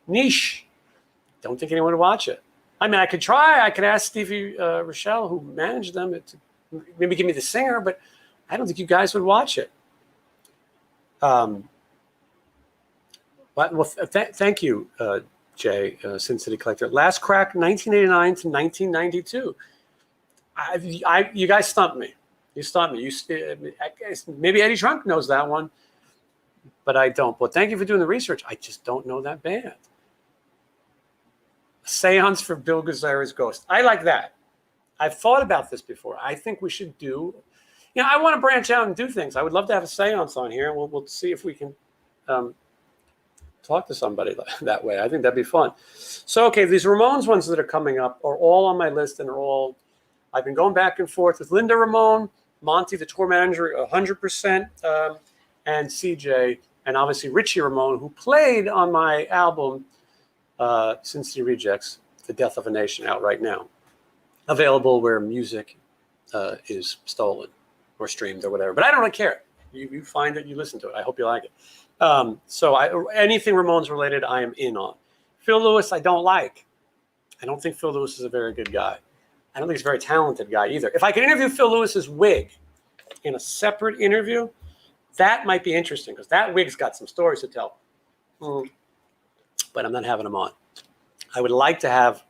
niche. Don't think anyone would watch it. I mean, I could try. I could ask Stevie Rochelle, who managed them, to maybe give me the singer, but I don't think you guys would watch it. Thank you, Jay, Sin City Collector. Last Crack, 1989 to 1992. You guys stumped me. You stumped me. Maybe Eddie Trunk knows that one, but I don't. But thank you for doing the research. I just don't know that band. Seance for Bill Gazzara's Ghost. I like that. I've thought about this before. I think we should do. I want to branch out and do things. I would love to have a seance on here. We'll see if we can talk to somebody that way. I think that'd be fun. So, okay, these Ramones ones that are coming up are all on my list, and I've been going back and forth with Linda Ramone, Monty, the tour manager, 100%, and CJ, and obviously Richie Ramone, who played on my album, Sin City Rejects, The Death of a Nation, out right now. Available where music is stolen or streamed or whatever. But I don't really care. You find it, you listen to it. I hope you like it. So anything Ramones related, I am in on. Phil Lewis, I don't like. I don't think Phil Lewis is a very good guy. I don't think he's a very talented guy either. If I could interview Phil Lewis's wig in a separate interview, that might be interesting because that wig's got some stories to tell. But I'm not having him on. I would like to have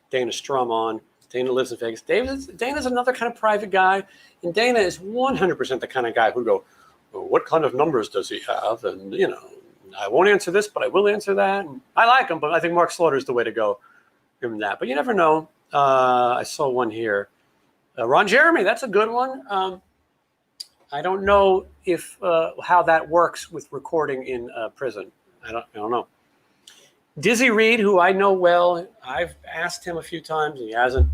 Dana Strum on. Dana lives in Vegas. Dana's another kind of private guy, and Dana is 100% the kind of guy who'd go, well, what kind of numbers does he have? And, I won't answer this, but I will answer that. And I like him, but I think Mark Slaughter is the way to go in that. But you never know. I saw one here. Ron Jeremy, that's a good one. I don't know if how that works with recording in prison. I don't know. Dizzy Reed, who I know well, I've asked him a few times. He hasn't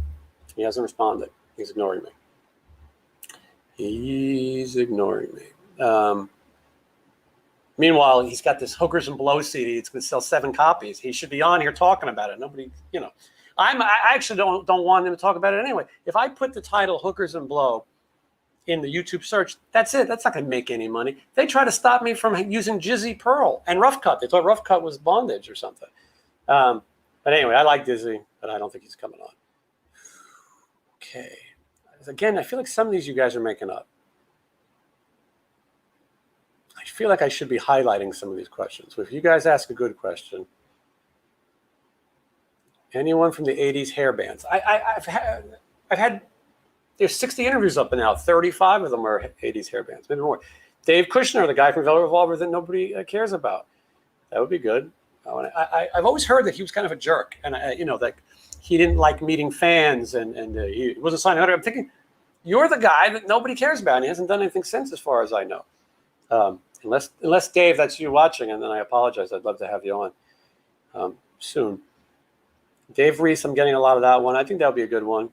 responded. He's ignoring me. Meanwhile, he's got this Hookers and Blow CD. It's going to sell 7 copies. He should be on here talking about it. Nobody, I actually don't want him to talk about it anyway. If I put the title Hookers and Blow in the YouTube search, that's it. That's not going to make any money. They try to stop me from using Jizzy Pearl and Rough Cut. They thought Rough Cut was bondage or something. But anyway, I like Dizzy, but I don't think he's coming on. Okay. Again, I feel like some of these you guys are making up. I feel like I should be highlighting some of these questions. So if you guys ask a good question, Anyone from the 80s hair bands? I've had there's 60 interviews up and now. 35 of them are 80s hair bands, maybe more. Dave Kushner, the guy from Velvet Revolver that nobody cares about. That would be good. I've always heard that he was kind of a jerk, and that he didn't like meeting fans, and he wasn't signing out. I'm thinking, you're the guy that nobody cares about, and he hasn't done anything since, as far as I know. Unless Dave, that's you watching, and then I apologize. I'd love to have you on soon. Dave Reese, I'm getting a lot of that one. I think that would be a good one.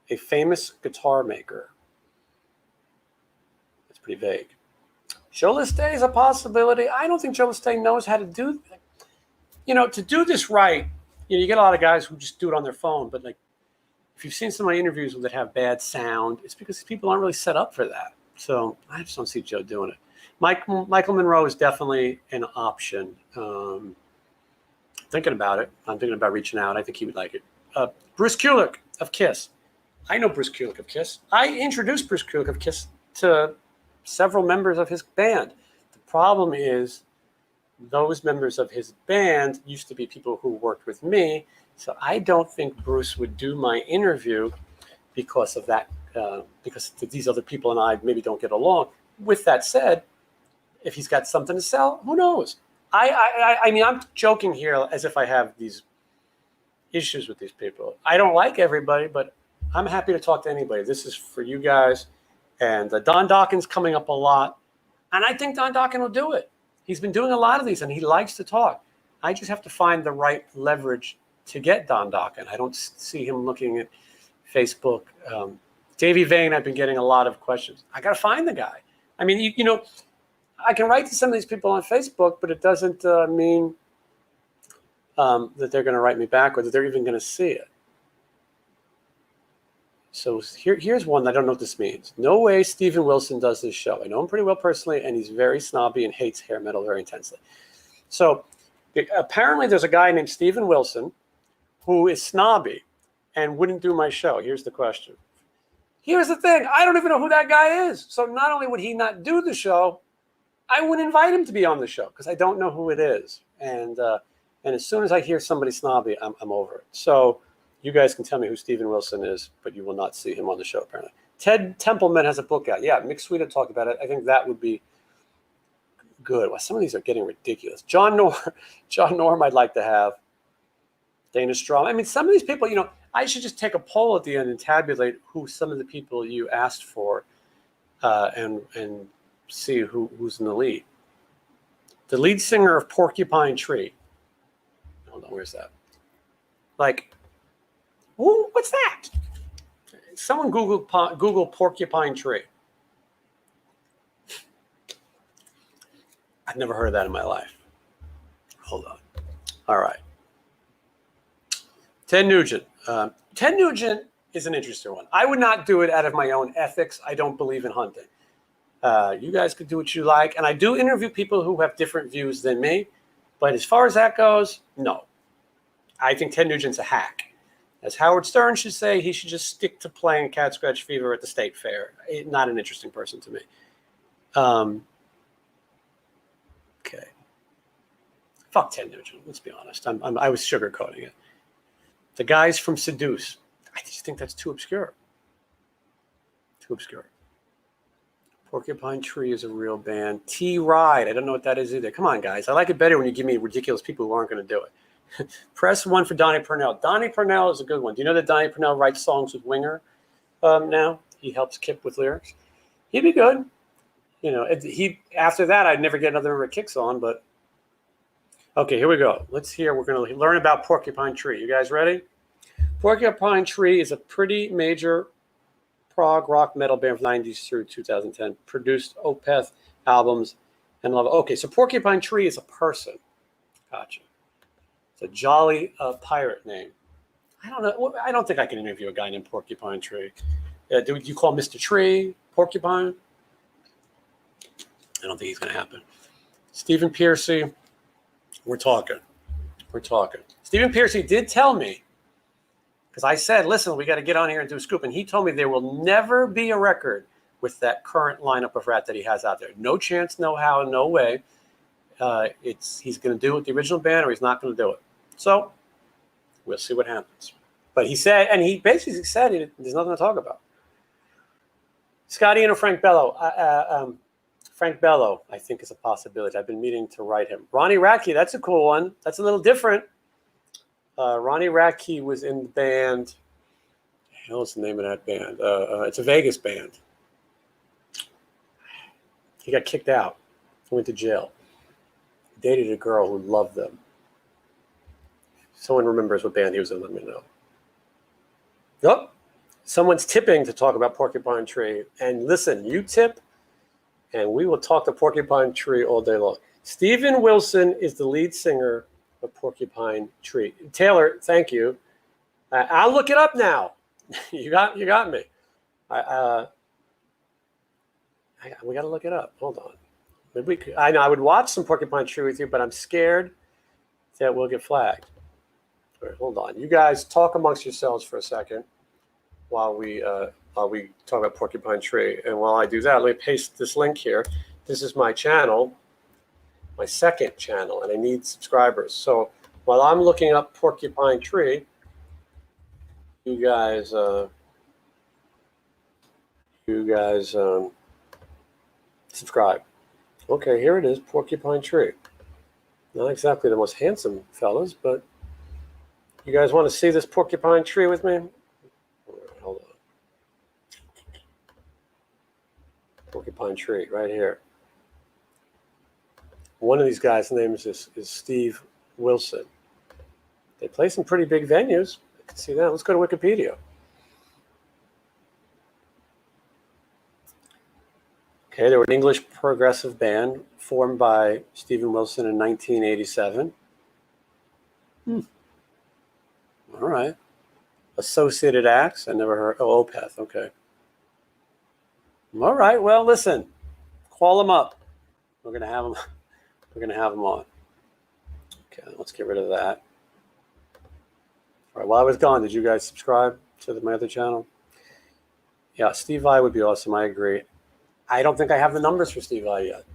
A famous guitar maker. That's pretty vague. Joe Listay is a possibility. I don't think Joe Listay knows how to do, to do this right. You get a lot of guys who just do it on their phone, but if you've seen some of my interviews that have bad sound, it's because people aren't really set up for that. So I just don't see Joe doing it. Michael Monroe is definitely an option. Thinking about it. I'm thinking about reaching out. I think he would like it. Bruce Kulick of Kiss. I know Bruce Kulick of Kiss. I introduced Bruce Kulick of Kiss to several members of his band. The problem is those members of his band used to be people who worked with me. So I don't think Bruce would do my interview because of that, because these other people and I maybe don't get along. With that said, if he's got something to sell, who knows? I mean, I'm joking here as if I have these issues with these people. I don't like everybody, but I'm happy to talk to anybody. This is for you guys. And Don Dawkins coming up a lot. And I think Don Dawkins will do it. He's been doing a lot of these, and he likes to talk. I just have to find the right leverage to get Don Dawkins. I don't see him looking at Facebook. Davey Vane, I've been getting a lot of questions. I got to find the guy. I mean, I can write to some of these people on Facebook, but it doesn't mean that they're going to write me back or that they're even going to see it. So here's one. I don't know what this means. No way Steven Wilson does this show. I know him pretty well personally, and he's very snobby and hates hair metal very intensely. So apparently there's a guy named Steven Wilson who is snobby and wouldn't do my show. Here's the question. Here's the thing. I don't even know who that guy is. So not only would he not do the show, I wouldn't invite him to be on the show because I don't know who it is. And as soon as I hear somebody snobby, I'm over it. So you guys can tell me who Steven Wilson is, but you will not see him on the show, apparently. Ted Templeman has a book out. Yeah, Mick Sweet had talked about it. I think that would be good. Well, some of these are getting ridiculous. John Norm I'd like to have. Dana Strom. I mean, some of these people, I should just take a poll at the end and tabulate who some of the people you asked for and see who's in the lead. The lead singer of Porcupine Tree. Hold on, where's that? What's that? Someone Google Porcupine Tree. I've never heard of that in my life. Hold on. All right. Ted Nugent. Ted Nugent is an interesting one. I would not do it out of my own ethics. I don't believe in hunting. You guys could do what you like. And I do interview people who have different views than me. But as far as that goes, no. I think Ted Nugent's a hack. As Howard Stern should say, he should just stick to playing Cat Scratch Fever at the State Fair. Not an interesting person to me. Okay. Fuck Ted Nugent, let's be honest. I was sugarcoating it. The guys from Seduce. I just think that's too obscure. Too obscure. Porcupine Tree is a real band. T-Ride. I don't know what that is either. Come on, guys. I like it better when you give me ridiculous people who aren't going to do it. Press 1 for Donnie Purnell. Donnie Purnell is a good one. Do you know that Donnie Purnell writes songs with Winger now? He helps Kip with lyrics. He'd be good. After that, I'd never get another Rick Kicks on, but okay, here we go. Let's hear. We're going to learn about Porcupine Tree. You guys ready? Porcupine Tree is a pretty major prog rock metal band from the 90s through 2010. Produced Opeth albums and love. Okay, so Porcupine Tree is a person. Gotcha. It's a jolly pirate name. I don't know. I don't think I can interview a guy named Porcupine Tree. Do you call Mr. Tree Porcupine? I don't think he's going to happen. Stephen Piercy. We're talking. Stephen Piercy did tell me, because I said, listen, we got to get on here and do a scoop. And he told me there will never be a record with that current lineup of Rat that he has out there. No chance, no how, no way. He's going to do it with the original band or he's not going to do it. So We'll see what happens. But he said, and he basically said there's nothing to talk about. Scotty and Frank Bello. Frank Bello, I think, is a possibility. I've been meaning to write him. Ronnie Radke, that's a cool one. That's a little different. Ronnie Radke was in the band. What the hell is the name of that band? It's a Vegas band. He got kicked out. Went to jail. Dated a girl who loved them. If someone remembers what band he was in, let me know. Yep. Someone's tipping to talk about Porcupine Tree. And listen, you tip, and we will talk to Porcupine Tree all day long. Steven Wilson is the lead singer of Porcupine Tree. Taylor, thank you. I'll look it up now. You got me. We got to look it up. Hold on. Maybe we could, I know I would watch some Porcupine Tree with you, but I'm scared that we'll get flagged. All right, hold on. You guys talk amongst yourselves for a second while we talk about Porcupine Tree. And while I do that, let me paste this link here. This is my channel, my second channel, and I need subscribers. So while I'm looking up Porcupine Tree, you guys subscribe. Okay, here it is, Porcupine Tree. Not exactly the most handsome fellas, but you guys want to see this Porcupine Tree with me? All right, hold on. Porcupine Tree, right here. One of these guys' names is Steve Wilson. They play some pretty big venues. I can see that. Let's go to Wikipedia. Okay, they were an English progressive band formed by Steven Wilson in 1987. All right. Associated acts, I never heard. Oh, Opeth, okay. All right, well, listen. Call them up. We're gonna have them on. Okay, let's get rid of that. All right, while I was gone, did you guys subscribe to my other channel? Yeah, Steve Vai would be awesome, I agree. I don't think I have the numbers for Steve Vai yet.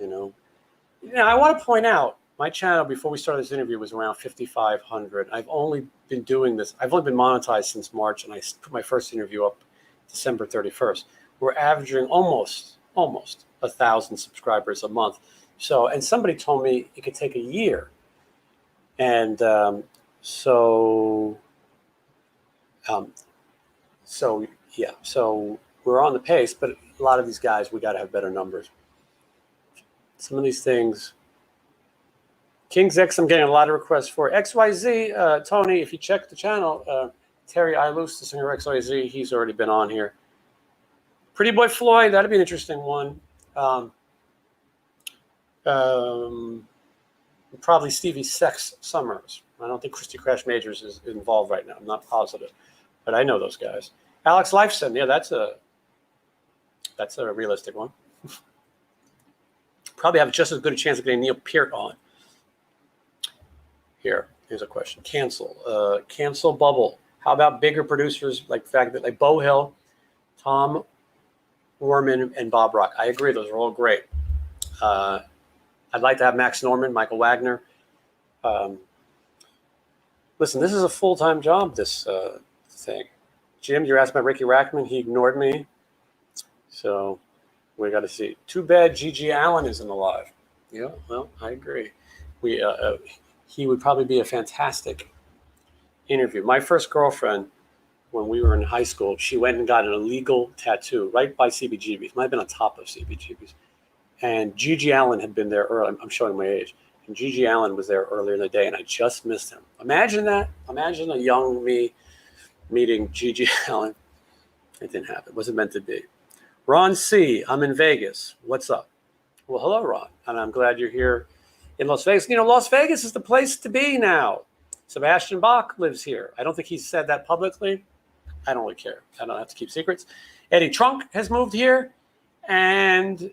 I want to point out, my channel before we started this interview was around 5,500. I've only been doing this. I've only been monetized since March, and I put my first interview up December 31st. We're averaging almost 1,000 subscribers a month. So, and somebody told me it could take a year. And so we're on the pace, but a lot of these guys, we got to have better numbers. Some of these things. King's X, I'm getting a lot of requests for. XYZ, Tony, if you check the channel, Terry Ilus, the singer of XYZ, he's already been on here. Pretty Boy Floyd, that'd be an interesting one. Probably Stevie Sex Summers. I don't think Christy Crash Majors is involved right now. I'm not positive, but I know those guys. Alex Lifeson, yeah, that's a realistic one. Probably have just as good a chance of getting Neil Peart on. Here's a question. Cancel Bubble. How about bigger producers like Bo Hill, Tom Worman, and Bob Rock? I agree. Those are all great. I'd like to have Max Norman, Michael Wagner. Listen, this is a full-time job, this thing. Jim, you're asking about Ricky Rackman. He ignored me. So we got to see. Too bad Gigi Allen isn't alive. Yeah, well, I agree. He would probably be a fantastic interview. My first girlfriend, when we were in high school, she went and got an illegal tattoo right by CBGB's. Might have been on top of CBGB's. And Gigi Allen had been there early. I'm showing my age. And Gigi Allen was there earlier in the day, and I just missed him. Imagine that. Imagine a young me meeting Gigi Allen. It didn't happen. It wasn't meant to be. Ron C., I'm in Vegas. What's up? Well, hello, Ron. And I'm glad you're here in Las Vegas. Las Vegas is the place to be now. Sebastian Bach lives here. I don't think he's said that publicly. I don't really care. I don't have to keep secrets. Eddie Trunk has moved here. And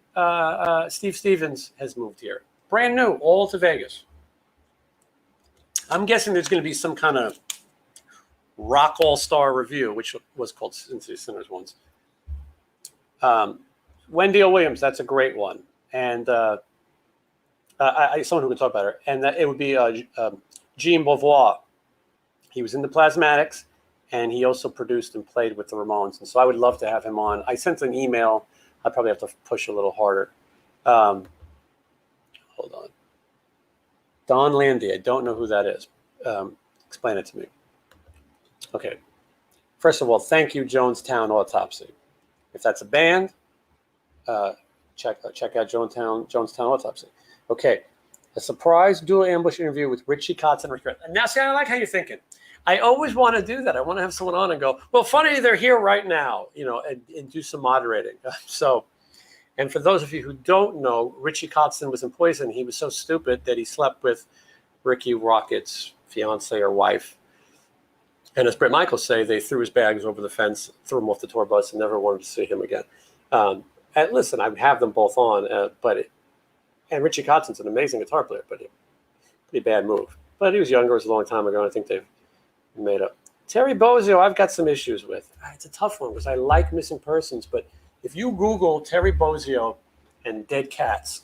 Steve Stevens has moved here. Brand new, all to Vegas. I'm guessing there's going to be some kind of rock all-star review, which was called Cincy Sinners once. Wendy O. Williams, that's a great one. And someone who can talk about her. And it would be Jean Beauvoir. He was in the Plasmatics, and he also produced and played with the Ramones. And so I would love to have him on. I sent an email. I probably have to push a little harder. Hold on. Don Landy. I don't know who that is. Explain it to me. Okay. First of all, thank you, Jonestown Autopsy. If that's a band, check out Jonestown Autopsy. Okay. A surprise dual ambush interview with Richie Kotzen and Rick. Now, see, I like how you're thinking. I always want to do that. I want to have someone on and go, well, funny, they're here right now, and do some moderating. So, and for those of you who don't know, Richie Kotzen was in Poison. He was so stupid that he slept with Ricky Rocket's fiance or wife. And as Bret Michaels say, they threw his bags over the fence, threw him off the tour bus, and never wanted to see him again. And listen, I would have them both on, and Richie Kotzen's an amazing guitar player, but pretty bad move. But he was younger. It was a long time ago, and I think they've made up. Terry Bozzio, I've got some issues with. It's a tough one because I like Missing Persons, but if you Google Terry Bozzio and dead cats,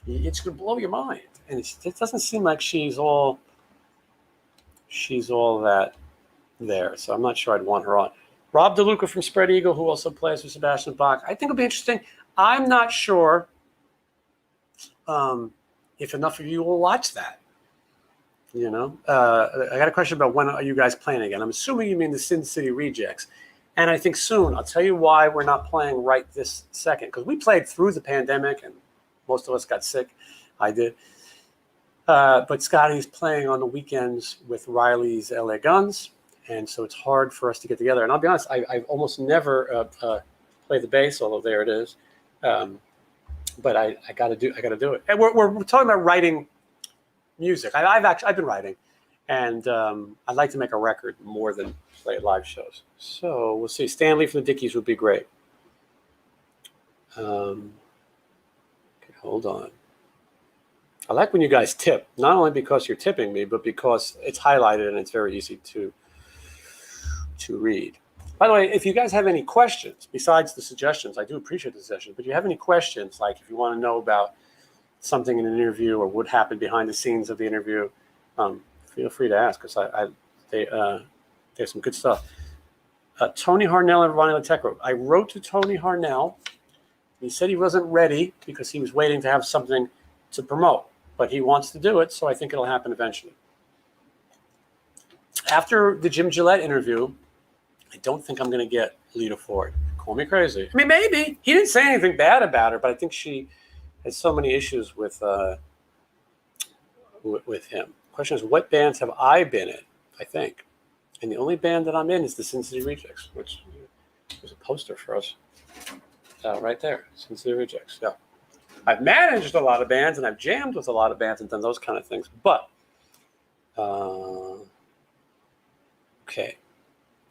it's going to blow your mind. And it doesn't seem like she's all that there. So I'm not sure I'd want her on. Rob DeLuca from Spread Eagle, who also plays with Sebastian Bach. I think it'll be interesting. I'm not sure if enough of you will watch that. I got a question about when are you guys playing again? I'm assuming you mean the Sin City Rejects. And I think soon. I'll tell you why we're not playing right this second. Because we played through the pandemic and most of us got sick. I did. But Scotty's playing on the weekends with Riley's LA Guns. And so it's hard for us to get together. And I'll be honest, I've almost never played the bass, although there it is. But I got to do it. And we're talking about writing music. I've been writing, and I'd like to make a record more than play live shows. So we'll see. Stanley from the Dickies would be great. Okay, hold on. I like when you guys tip, not only because you're tipping me, but because it's highlighted and it's very easy to read. By the way, if you guys have any questions besides the suggestions, I do appreciate the suggestions, but if you have any questions, like if you want to know about something in an interview or what happened behind the scenes of the interview, feel free to ask, because they have some good stuff. Tony Harnell and Ronnie Tech wrote. I wrote to Tony Harnell. He said he wasn't ready because he was waiting to have something to promote, but he wants to do it, so I think it'll happen eventually. After the Jim Gillette interview, I don't think I'm going to get Lita Ford. Call me crazy. I mean, maybe. He didn't say anything bad about her, but I think she has so many issues with him. Question is, what bands have I been in? I think. And the only band that I'm in is the Sin City Rejects, which there's a poster for us right there. Sin City Rejects. Yeah. I've managed a lot of bands and I've jammed with a lot of bands and done those kind of things. But, okay.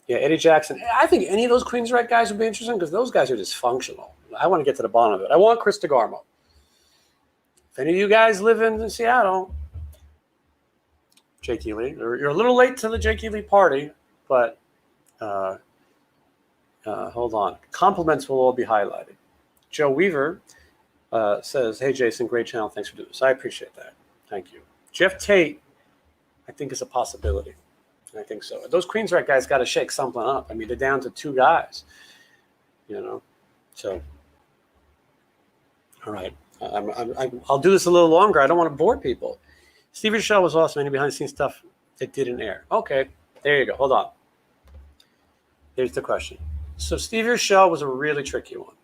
Yeah, Eddie Jackson. I think any of those Queensrÿche guys would be interesting because those guys are dysfunctional. I want to get to the bottom of it. I want Chris DeGarmo. If any of you guys live in Seattle, Jake Ely, you're a little late to the Jake Ely party, but hold on. Compliments will all be highlighted. Joe Weaver says, hey, Jason, great channel. Thanks for doing this. I appreciate that. Thank you. Jeff Tate, I think, is a possibility. I think so. Those Queensrÿche guys got to shake something up. I mean, they're down to 2 guys, So, all right. I'll do this a little longer. I don't want to bore people. Stevie's show was awesome. Any behind-the-scenes stuff that didn't air? Okay, there you go. Hold on. Here's the question. So Stevie's show was a really tricky one.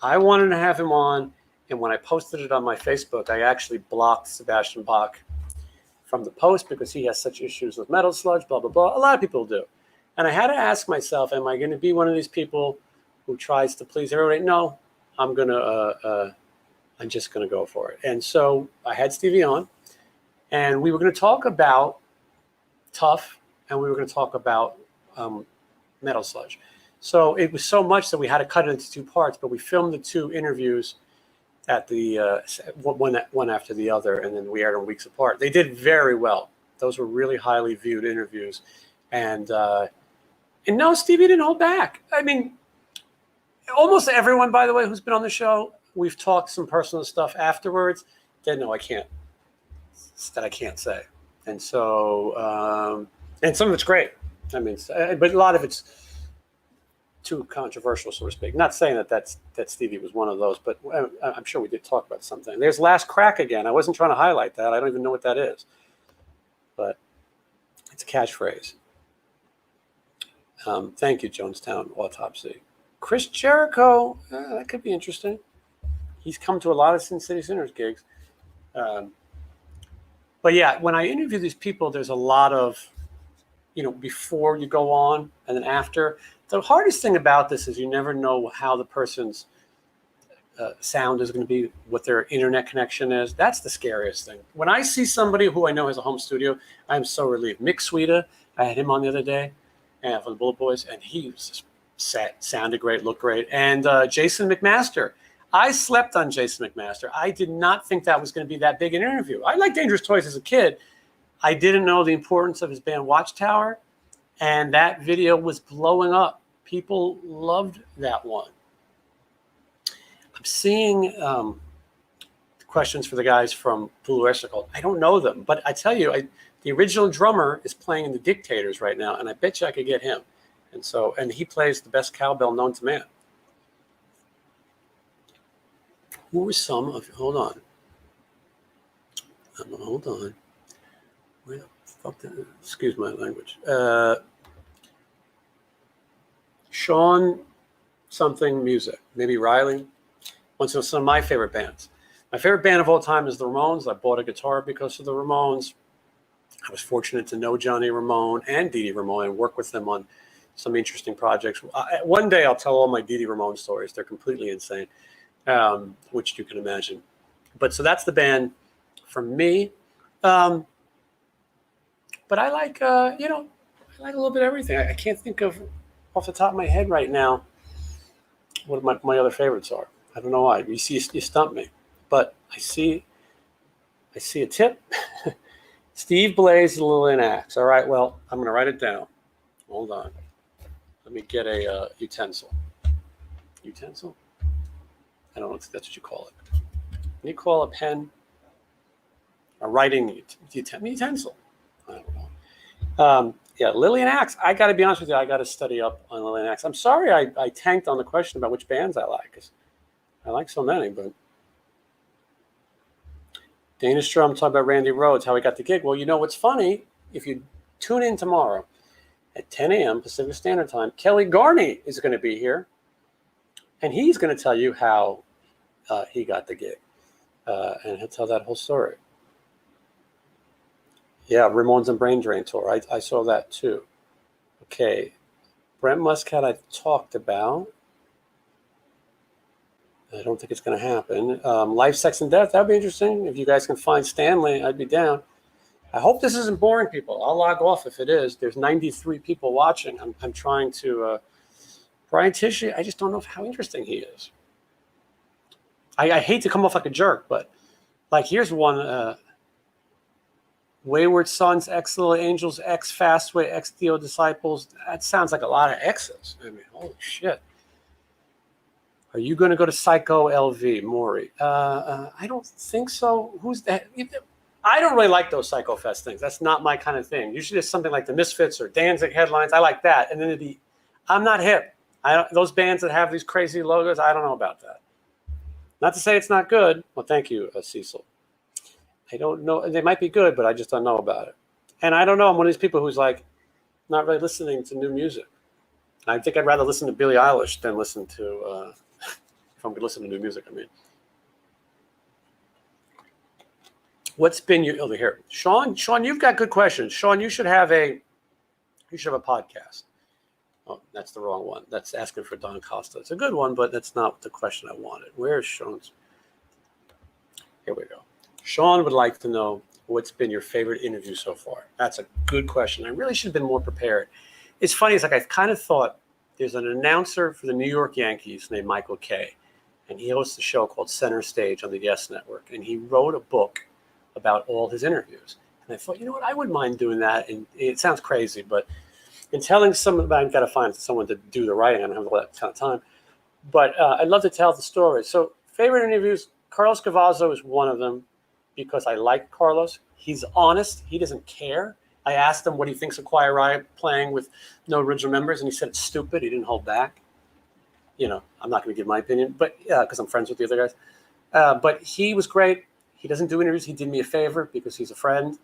I wanted to have him on, and when I posted it on my Facebook, I actually blocked Sebastian Bach from the post because he has such issues with Metal Sludge, blah, blah, blah. A lot of people do. And I had to ask myself, am I going to be one of these people who tries to please everybody? No, I'm just going to go for it. And so I had Stevie on, and we were going to talk about Tough, and we were going to talk about Metal Sludge. So it was so much that we had to cut it into 2 parts, but we filmed the 2 interviews at the one after the other, and then we aired them weeks apart. They did very well. Those were really highly viewed interviews, and no, Stevie didn't hold back. I mean, almost everyone, by the way, who's been on the show, we've talked some personal stuff afterwards that I can't say, and so And some of it's great. I mean, but a lot of it's too controversial, so to speak. Not saying that Stevie was one of those, but I'm sure we did talk about something. There's Last Crack again. I wasn't trying to highlight that. I don't even know what that is, but it's a catchphrase. Thank you, Jonestown Autopsy. Chris Jericho, that could be interesting. He's come to a lot of Sin City Sinners gigs. But yeah, when I interview these people, there's a lot of, before you go on and then after. The hardest thing about this is you never know how the person's sound is going to be, what their internet connection is. That's the scariest thing. When I see somebody who I know has a home studio, I'm so relieved. Mick Sweeta, I had him on the other day for the Bullet Boys, and he was just sounded great, looked great. And Jason McMaster. I slept on Jason McMaster. I did not think that was going to be that big an interview. I liked Dangerous Toys as a kid. I didn't know the importance of his band Watchtower, and that video was blowing up. People loved that one. I'm seeing questions for the guys from Blue Oyster Cult. I don't know them, but I tell you, the original drummer is playing in the Dictators right now, and I bet you I could get him. And he plays the best cowbell known to man. Who were some of? Hold on. Hold on. Where the fuck? Excuse my language. Sean something music. Maybe Riley. Once in some of my favorite bands. My favorite band of all time is the Ramones. I bought a guitar because of the Ramones. I was fortunate to know Johnny Ramone and Dee Dee Ramone and work with them on some interesting projects. One day I'll tell all my Dee Dee Ramone stories. They're completely insane, which you can imagine. But so that's the band for me. But I like, I like a little bit of everything. I can't think of off the top of my head right now what my other favorites are. I don't know why. You stumped me. But I see a tip. Steve Blaze, Lillian Axe. All right, well, I'm going to write it down. Hold on. Let me get a utensil. Utensil? I don't know if that's what you call it. Can you call a pen a writing utensil? I don't know. Yeah, Lillian Axe. I got to be honest with you. I got to study up on Lillian Axe. I'm sorry I tanked on the question about which bands I like, because I like so many, but Dana Strum talking about Randy Rhoads, how he got the gig. Well, you know what's funny? If you tune in tomorrow at 10 a.m. Pacific Standard Time, Kelly Garney is going to be here, and he's going to tell you how he got the gig, and he'll tell that whole story. Yeah, Ramones and Brain Drain tour. I saw that too. Okay, Brent Muscat I talked about. I don't think it's going to happen. Life, Sex, and Death. That would be interesting. If you guys can find Stanley, I'd be down. I hope this isn't boring, people. I'll log off if it is. There's 93 people watching. I'm trying to... Brian Tishy, I just don't know how interesting he is. I hate to come off like a jerk, but like here's one. Wayward Sons, X Little Angels, X Fastway, X Theo Disciples. That sounds like a lot of X's. I mean, holy shit. Are you going to go to Psycho LV, Maury? I don't think so. Who's that? I don't really like those Psycho Fest things. That's not my kind of thing. Usually it's something like the Misfits or Danzig headlines. I like that. And then I'm not hip. Those bands that have these crazy logos, I don't know about that. Not to say it's not good. Well, thank you, Cecil. I don't know. They might be good, but I just don't know about it. And I don't know. I'm one of these people who's like not really listening to new music. I think I'd rather listen to Billie Eilish than listen to... if I'm going to listen to new music, I mean. What's been your over here? Sean, you've got good questions. Sean, you should have a podcast. Oh, that's the wrong one. That's asking for Don Costa. It's a good one, but that's not the question I wanted. Where's Sean's? Here we go. Sean would like to know what's been your favorite interview so far. That's a good question. I really should have been more prepared. It's funny. It's like I kind of thought there's an announcer for the New York Yankees named Michael Kay, and he hosts a show called Center Stage on the Yes Network, and he wrote a book about all his interviews. And I thought, you know what, I wouldn't mind doing that. And it sounds crazy, but in telling someone, I've got to find someone to do the writing. I don't have that kind of time. But I'd love to tell the story. So favorite interviews, Carlos Cavazzo is one of them because I like Carlos. He's honest. He doesn't care. I asked him what he thinks of Quiet Riot playing with no original members, and he said it's stupid. He didn't hold back. I'm not going to give my opinion, but because I'm friends with the other guys. But he was great. He doesn't do interviews. He did me a favor because he's a friend.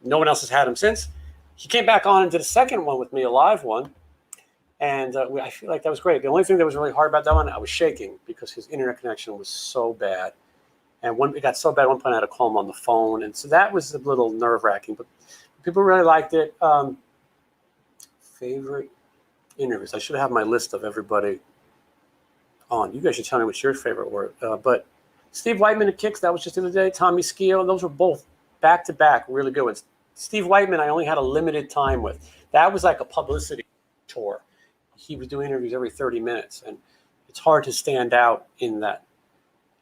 No one else has had him since. He came back on and did a second one with me, a live one. And I feel like that was great. The only thing that was really hard about that one, I was shaking because his internet connection was so bad. And it got so bad at one point I had to call him on the phone. And so that was a little nerve-wracking. But people really liked it. Favorite interviews. I should have my list of everybody on. You guys should tell me what's your favorite word. But Steve Whiteman at Kicks, that was just the other day. Tommy Skio, those were both back-to-back really good ones. Steve Whiteman, I only had a limited time with. That was like a publicity tour. He was doing interviews every 30 minutes, and it's hard to stand out in that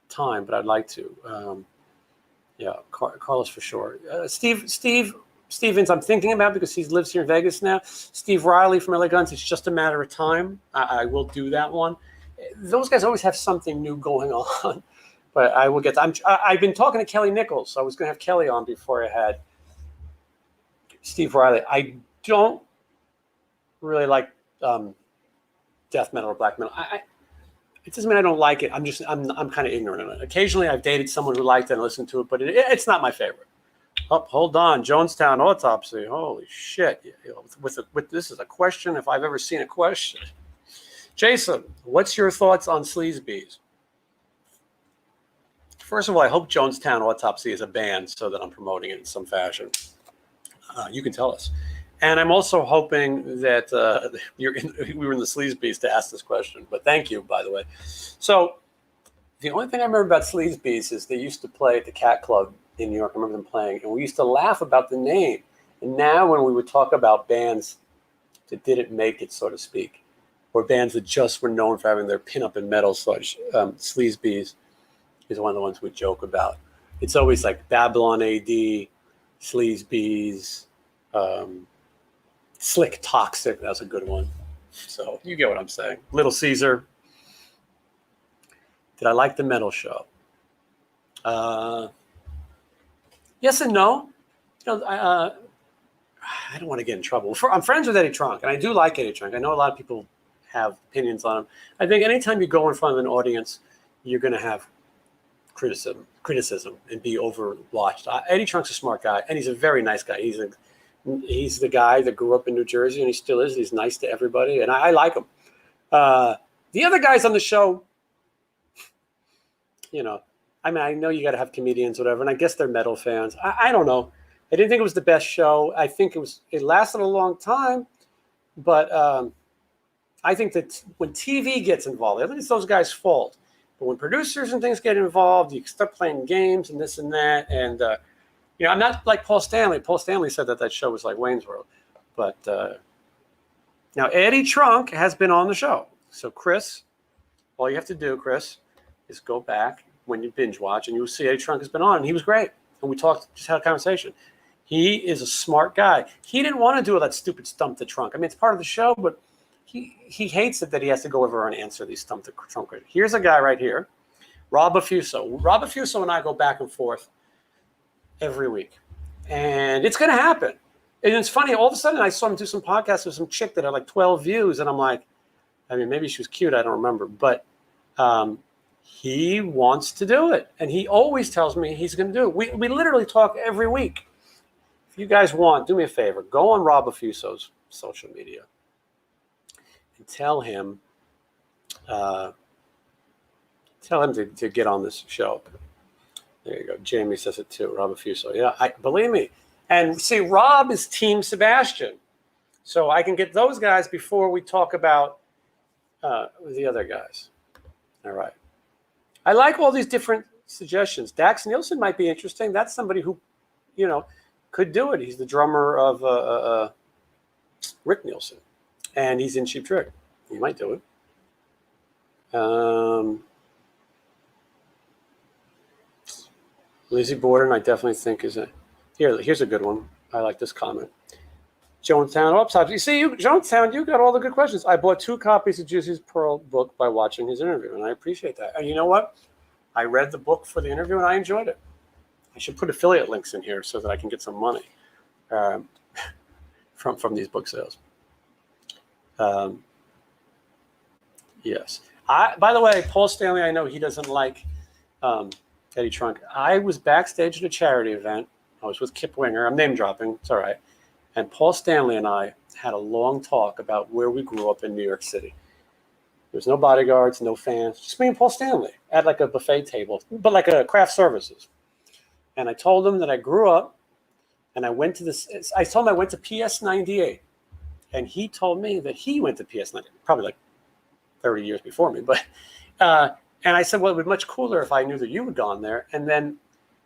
time, but I'd like to. Carlos for sure. Stevens, I'm thinking about because he lives here in Vegas now. Steve Riley from LA Guns, it's just a matter of time. I will do that one. Those guys always have something new going on, but I will get to, I've been talking to Kelly Nichols, so I was going to have Kelly on before I had Steve Riley. I don't really like death metal or black metal. It doesn't mean I don't like it. I'm kind of ignorant of it. Occasionally I've dated someone who liked it and listened to it, but it's not my favorite. Oh, hold on. Jonestown Autopsy. Holy shit. With this is a question if I've ever seen a question. Jason, what's your thoughts on Sleazebees? First of all, I hope Jonestown Autopsy is a band so that I'm promoting it in some fashion. You can tell us. And I'm also hoping that we were in the Sleazebees to ask this question. But thank you, by the way. So the only thing I remember about Sleazebees is they used to play at the Cat Club in New York. I remember them playing. And we used to laugh about the name. And now when we would talk about bands that didn't make it, so to speak, or bands that just were known for having their pinup and metal sludge, Sleazebees is one of the ones we joke about. It's always like Babylon AD, Sleazebees, Slick Toxic. That's a good one. So you get what I'm saying. Little Caesar. Did I like the metal show? Yes and no. I don't want to get in trouble. I'm friends with Eddie Trunk, and I do like Eddie Trunk. I know a lot of people have opinions on him. I think anytime you go in front of an audience, you're going to have criticism and be overwatched. Eddie Trunk's a smart guy, and he's a very nice guy. He's the guy that grew up in New Jersey, and he still is. He's nice to everybody, and I like him. The other guys on the show, I know you got to have comedians, whatever, and I guess they're metal fans. I don't know. I didn't think it was the best show. I think it lasted a long time, but I think that when TV gets involved, I think it's those guys' fault. But when producers and things get involved, you start playing games and this and that. And, I'm not like Paul Stanley. Paul Stanley said that show was like Wayne's World. But now Eddie Trunk has been on the show. So, Chris, all you have to do, Chris, is go back when you binge watch and you'll see Eddie Trunk has been on. And he was great. And we just had a conversation. He is a smart guy. He didn't want to do all that stupid Stump the Trunk. I mean, it's part of the show, but he hates it that he has to go over and answer these Stump the Trunk questions. Here's a guy right here, Rob Affuso. Rob Affuso and I go back and forth every week. And it's going to happen. And it's funny, all of a sudden I saw him do some podcasts with some chick that had like 12 views. And I'm like, maybe she was cute. I don't remember. But he wants to do it. And he always tells me he's going to do it. We literally talk every week. If you guys want, do me a favor. Go on Rob Affuso's social media. And tell him to get on this show. There you go. Jamie says it too. Rob Affuso. Yeah, believe me. And see, Rob is Team Sebastian. So I can get those guys before we talk about the other guys. All right. I like all these different suggestions. Dax Nielsen might be interesting. That's somebody who, could do it. He's the drummer of Rick Nielsen. And he's in Cheap Trick. He might do it. Lizzie Borden, I definitely think is here's a good one. I like this comment. Jonestown Autopsy. You see, Jonestown, you got all the good questions. I bought 2 copies of Juicy's Pearl book by watching his interview, and I appreciate that. And you know what? I read the book for the interview, and I enjoyed it. I should put affiliate links in here so that I can get some money. from these book sales. Yes. By the way, Paul Stanley, I know he doesn't like Eddie Trunk. I was backstage at a charity event. I was with Kip Winger. I'm name dropping. It's all right. And Paul Stanley and I had a long talk about where we grew up in New York City. There was no bodyguards, no fans, just me and Paul Stanley at like a buffet table, but like a craft services. And I told him that I grew up and I went to this. I told him I went to PS 98. And he told me that he went to PS 98, probably like 30 years before me. But and I said, well, it would be much cooler if I knew that you had gone there. And then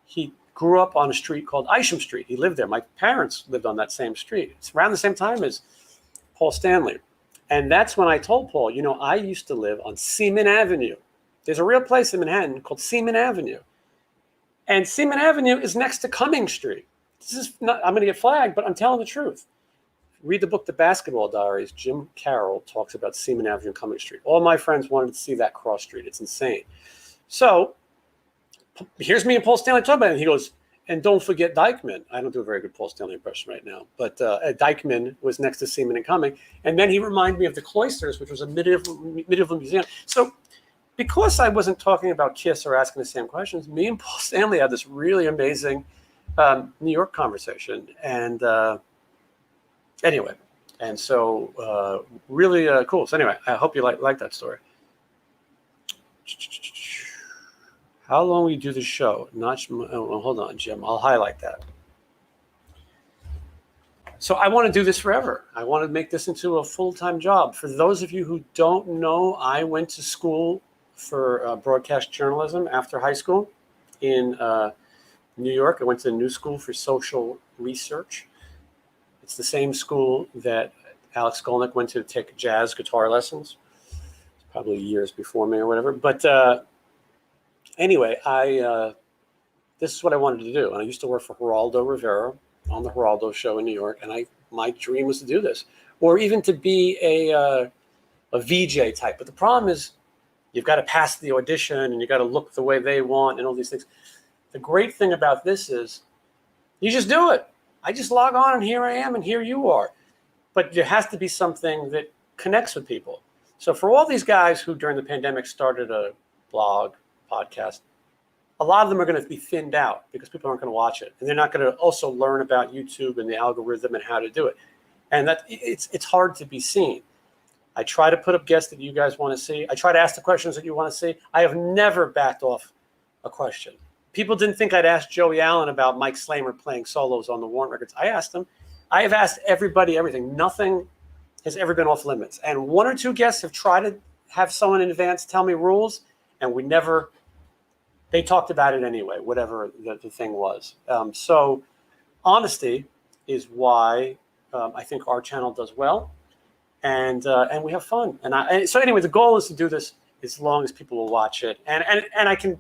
he grew up on a street called Isham Street. He lived there. My parents lived on that same street. It's around the same time as Paul Stanley. And that's when I told Paul, you know, I used to live on Seaman Avenue. There's a real place in Manhattan called Seaman Avenue. And Seaman Avenue is next to Cumming Street. This is not, I'm going to get flagged, but I'm telling the truth. Read the book, The Basketball Diaries. Jim Carroll talks about Seaman Avenue and Cumming Street. All my friends wanted to see that cross street. It's insane. So here's me and Paul Stanley talking about it. And he goes, and don't forget Dykeman. I don't do a very good Paul Stanley impression right now, but Dykeman was next to Seaman and Cumming. And then he reminded me of the Cloisters, which was a medieval museum. So because I wasn't talking about KISS or asking the same questions, me and Paul Stanley had this really amazing New York conversation. And anyway, and so really cool. So anyway, I hope you like that story. How long will you do the show? Hold on, Jim. I'll highlight that. So I want to do this forever. I want to make this into a full-time job. For those of you who don't know, I went to school for broadcast journalism after high school in New York. I went to the New School for Social Research. It's the same school that Alex Skolnick went to take jazz guitar lessons, probably years before me or whatever. But anyway, this is what I wanted to do. And I used to work for Geraldo Rivera on the Geraldo show in New York. And my dream was to do this, or even to be a VJ type. But the problem is you've got to pass the audition and you got to look the way they want and all these things. The great thing about this is you just do it. I just log on and here I am and here you are. But there has to be something that connects with people. So for all these guys who during the pandemic started a blog, podcast, a lot of them are going to be thinned out because people aren't going to watch it. And they're not going to also learn about YouTube and the algorithm and how to do it. And that it's hard to be seen. I try to put up guests that you guys want to see. I try to ask the questions that you want to see. I have never backed off a question. People didn't think I'd ask Joey Allen about Mike Slamer playing solos on the Warrant records. I asked him. I have asked everybody everything. Nothing has ever been off limits. And one or two guests have tried to have someone in advance tell me rules, and they talked about it anyway, whatever the thing was. So honesty is why I think our channel does well, and we have fun. And so anyway, the goal is to do this as long as people will watch it, and I can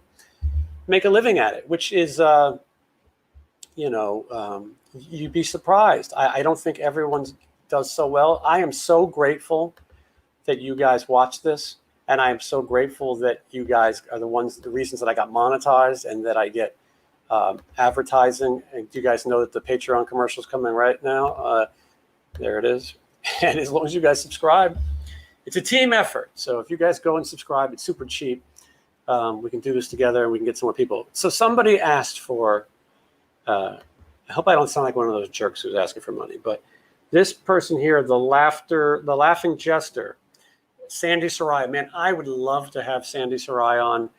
make a living at it, which is, you'd be surprised. I don't think everyone does so well. I am so grateful that you guys watch this. And I am so grateful that you guys are the reasons that I got monetized and that I get advertising. And you guys know that the Patreon commercial is coming right now. There it is. And as long as you guys subscribe, it's a team effort. So if you guys go and subscribe, it's super cheap. We can do this together and we can get some more people. So somebody asked for, I hope I don't sound like one of those jerks who's asking for money, but this person here, the laughing jester, Sandy Soraya, man, I would love to have Sandy Soraya on.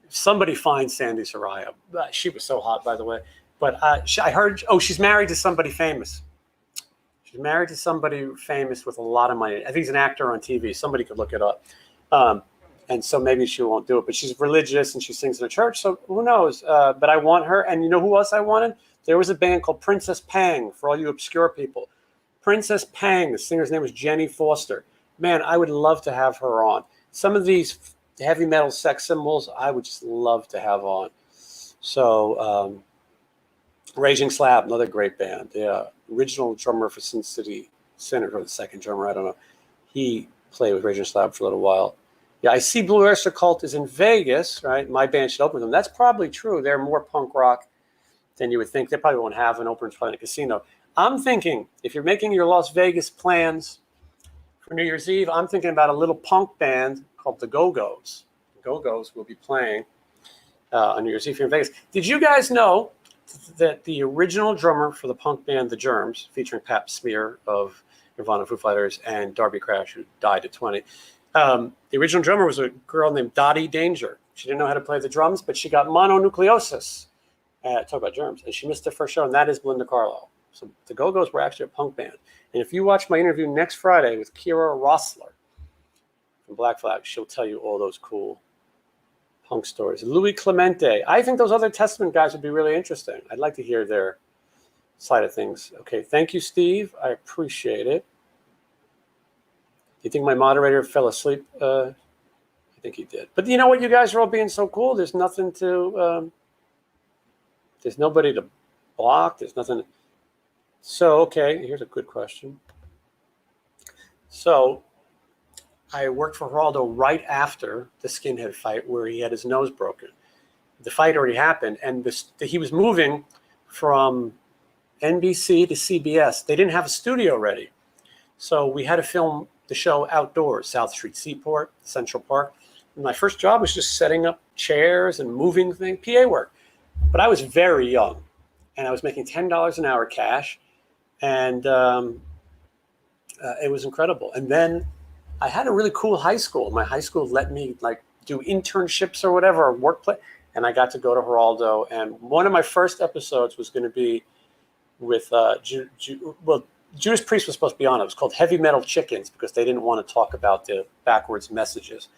Somebody find Sandy Soraya. She was so hot, by the way. But I heard, she's married to somebody famous. She's married to somebody famous with a lot of money. I think he's an actor on TV. Somebody could look it up. And so maybe she won't do it. But she's religious and she sings in a church. So who knows? But I want her. And you know who else I wanted? There was a band called Princess Pang, for all you obscure people. Princess Pang, the singer's name was Jenny Foster. Man, I would love to have her on. Some of these heavy metal sex symbols, I would just love to have on. So, Raging Slab, another great band. The original drummer for Sin City Sinner, or the second drummer, I don't know. He played with Raging Slab for a little while. Yeah, I see Blue Oyster Cult is in Vegas, right? My band should open with them. That's probably true. They're more punk rock than you would think. They probably won't have an opening probably in a casino. I'm thinking, if you're making your Las Vegas plans for New Year's Eve, I'm thinking about a little punk band called the Go-Go's. The Go-Go's will be playing on New Year's Eve here in Vegas. Did you guys know that the original drummer for the punk band The Germs, featuring Pap Smear of Nirvana, Foo Fighters, and Darby Crash, who died at 20, the original drummer was a girl named Dottie Danger. She didn't know how to play the drums, but she got mononucleosis. Talk about germs. And she missed the first show, and that is Belinda Carlisle. So the Go-Go's were actually a punk band. And if you watch my interview next Friday with Kira Rossler from Black Flag, she'll tell you all those cool punk stories. Louis Clemente. I think those other Testament guys would be really interesting. I'd like to hear their side of things. Okay, thank you, Steve. I appreciate it. Do you think my moderator fell asleep? I think he did. But you know what? You guys are all being so cool. There's nothing to... there's nobody to block. There's nothing... So, okay, here's a good question. So, I worked for Geraldo right after the skinhead fight where he had his nose broken. The fight already happened, and he was moving from NBC to CBS. They didn't have a studio ready. So we had to film the show outdoors, South Street Seaport, Central Park. And my first job was just setting up chairs and moving things, PA work. But I was very young, and I was making $10 an hour cash, and it was incredible. And then I had a really cool high school. My high school let me do internships or whatever, or workplace, and I got to go to Geraldo. And one of my first episodes was going to be with Judas Priest was supposed to be on it. It was called Heavy Metal Chickens because they didn't want to talk about the backwards messages.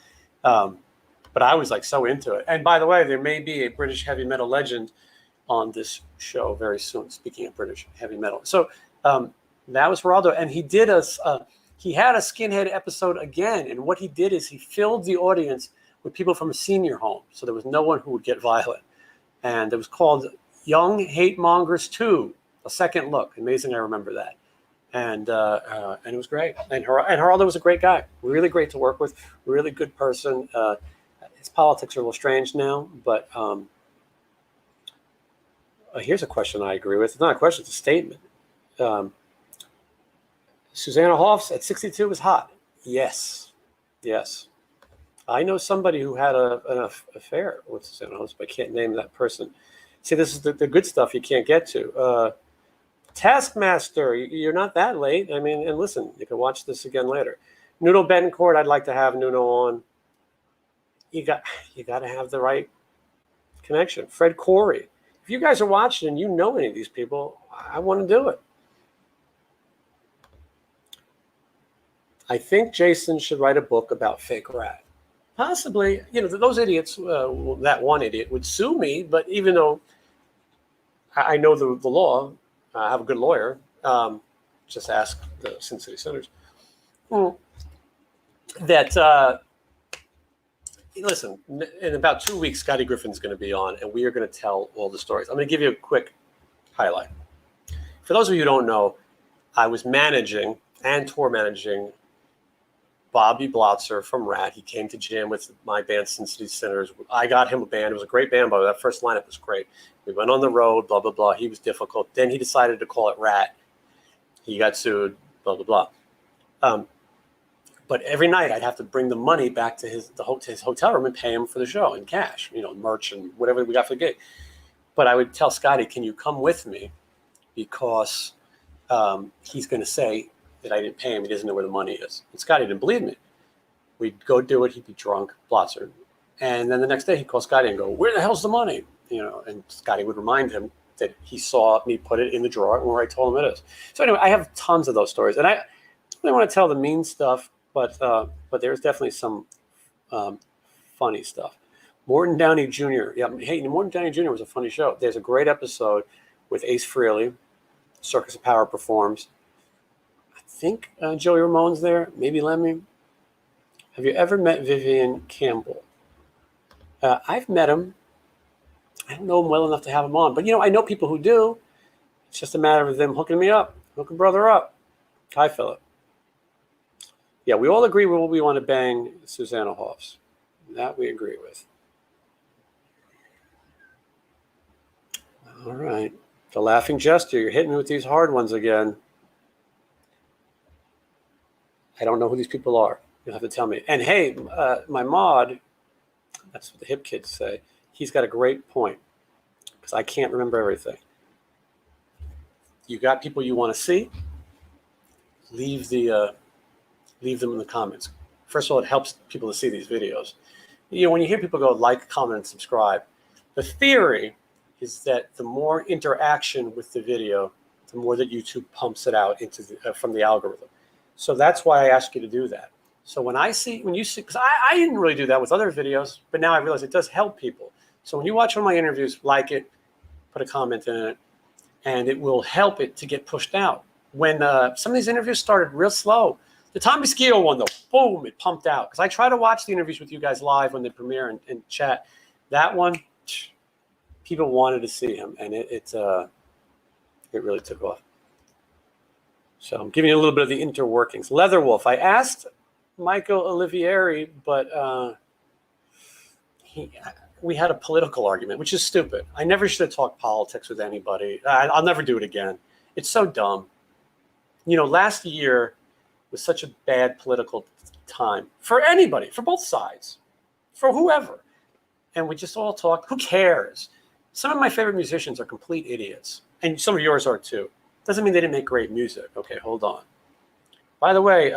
But I was so into it. And by the way, there may be a British heavy metal legend on this show very soon. Speaking of British heavy metal, so that was Geraldo, and he did he had a skinhead episode again. And what he did is he filled the audience with people from a senior home, so there was no one who would get violent. And it was called Young Hate Mongers 2: A Second Look. Amazing, I remember that. And it was great. And Geraldo was a great guy, really great to work with, really good person. His politics are a little strange now, but here's a question I agree with. It's not a question, it's a statement. Susanna Hoffs at 62 is hot. Yes. I know somebody who had an affair with Susanna Hoffs, but I can't name that person. See, this is the good stuff you can't get to. Taskmaster, you're not that late. I mean, and listen, you can watch this again later. Nuno Betancourt, I'd like to have Nuno on. You got to have the right connection. Fred Corey. If you guys are watching and you know any of these people, I want to do it. I think Jason should write a book about fake rat. Possibly, those idiots, that one idiot would sue me, but even though I know the law, I have a good lawyer, just ask the Sin City Senators, that, listen, in about 2 weeks, Scotty Griffin's going to be on, and we are going to tell all the stories. I'm going to give you a quick highlight. For those of you who don't know, I was managing and tour managing Bobby Blotzer from Rat. He came to jam with my band, Sin City Sinners. I got him a band. It was a great band, but that first lineup was great. We went on the road, blah, blah, blah. He was difficult. Then he decided to call it Rat. He got sued, blah, blah, blah. But every night I'd have to bring the money back to his hotel room and pay him for the show in cash, merch and whatever we got for the gig. But I would tell Scotty, can you come with me? Because he's going to say that I didn't pay him. He doesn't know where the money is. And Scotty didn't believe me. We'd go do it. He'd be drunk, Blotzer. And then the next day he'd call Scotty and go, where the hell's the money? And Scotty would remind him that he saw me put it in the drawer where I told him it is. So anyway, I have tons of those stories. And I don't really want to tell the mean stuff, but there's definitely some funny stuff. Morton Downey Jr. Yeah, hey, Morton Downey Jr. was a funny show. There's a great episode with Ace Frehley. Circus of Power performs. I think Joey Ramone's there, maybe Lemmy. Have you ever met Vivian Campbell? I've met him. I don't know him well enough to have him on, but I know people who do. It's just a matter of them hooking me up, hooking brother up. Hi, Philip. Yeah, we all agree we want to bang Susanna Hoffs. That we agree with. All right. The laughing jester, you're hitting me with these hard ones again. I don't know who these people are. You'll have to tell me. And hey, my mod, that's what the hip kids say, he's got a great point because I can't remember everything. You got people you want to see, leave them in the comments. First of all, it helps people to see these videos. When you hear people go like, comment, and subscribe, the theory is that the more interaction with the video, the more that YouTube pumps it out into from the algorithm. So that's why I ask you to do that. So when you see, because I didn't really do that with other videos, but now I realize it does help people. So when you watch one of my interviews, like it, put a comment in it, and it will help it to get pushed out. When some of these interviews started real slow, the Tommy Skeoto one, though, boom, it pumped out. Because I try to watch the interviews with you guys live when they premiere and chat. That one, people wanted to see him, and it really took off. So I'm giving you a little bit of the interworkings. Leatherwolf, I asked Michael Olivieri, but we had a political argument, which is stupid. I never should have talked politics with anybody. I'll never do it again. It's so dumb. Last year was such a bad political time for anybody, for both sides, for whoever. And we just all talked. Who cares? Some of my favorite musicians are complete idiots. And some of yours are too. Doesn't mean they didn't make great music. Okay, hold on. By the way,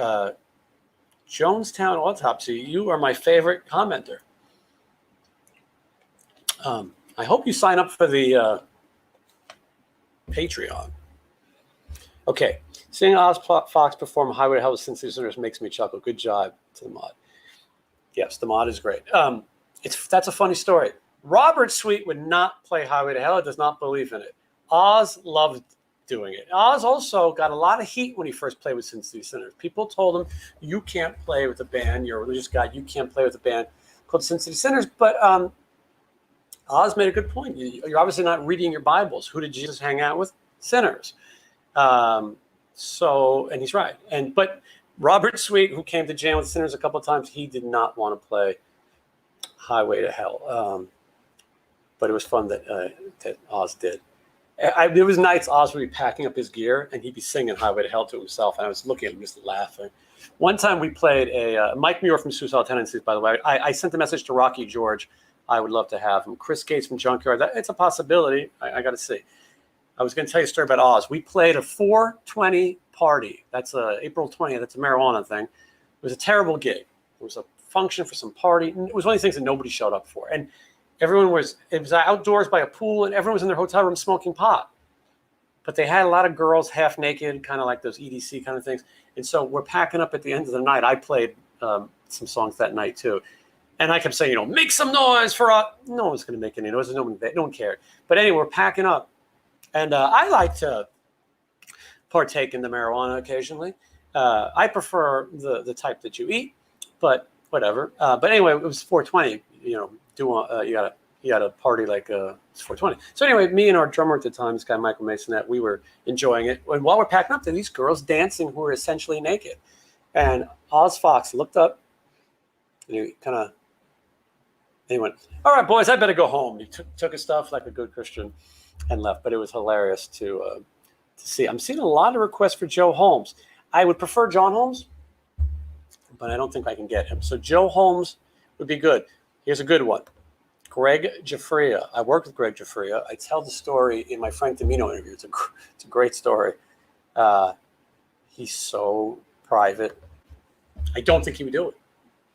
Jonestown Autopsy, you are my favorite commenter. I hope you sign up for the Patreon. Okay, seeing Oz Fox perform Highway to Hell with Cincinnati Sinners makes me chuckle. Good job to the mod. Yes, the mod is great. That's a funny story. Robert Sweet would not play Highway to Hell. He does not believe in it. Oz loved doing it. Oz also got a lot of heat when he first played with Cincinnati Sinners. People told him, you can't play with a band. You're a religious guy. You can't play with a band called Cincinnati Sinners. But Oz made a good point. You're obviously not reading your Bibles. Who did Jesus hang out with? Sinners. And he's right. But Robert Sweet, who came to jam with Sinners a couple of times, he did not want to play Highway to Hell. But it was fun that Oz did. There was nights Oz would be packing up his gear and he'd be singing Highway to Hell to himself, and I was looking at him just laughing. One time we played Mike Muir from Suicidal Tendencies, by the way. I sent a message to Rocky George. I would love to have him. Chris Gates from Junkyard. It's a possibility. I got to see. I was going to tell you a story about Oz. We played a 420 party. That's April 20th. That's a marijuana thing. It was a terrible gig. It was a function for some party. It was one of these things that nobody showed up for. And it was outdoors by a pool, and everyone was in their hotel room smoking pot. But they had a lot of girls half naked, kind of like those EDC kind of things. And so we're packing up at the end of the night. I played some songs that night too. And I kept saying, make some noise for us. No one's going to make any noise. No one cared. But anyway, we're packing up. And I like to partake in the marijuana occasionally. I prefer the type that you eat, but whatever. But anyway, it was 420. You got a party like it's 420. So anyway, me and our drummer at the time, this guy Michael Masonette, we were enjoying it. And while we're packing up, there were these girls dancing who were essentially naked. And Oz Fox looked up and he went, "All right, boys, I better go home." He took his stuff like a good Christian and left. But it was hilarious to see. I'm seeing a lot of requests for Joe Holmes. I would prefer John Holmes, but I don't think I can get him. So Joe Holmes would be good. Here's a good one. Greg Giuffria. I worked with Greg Giuffria. I tell the story in my Frank Domino interview. It's a great story. He's so private. I don't think he would do it.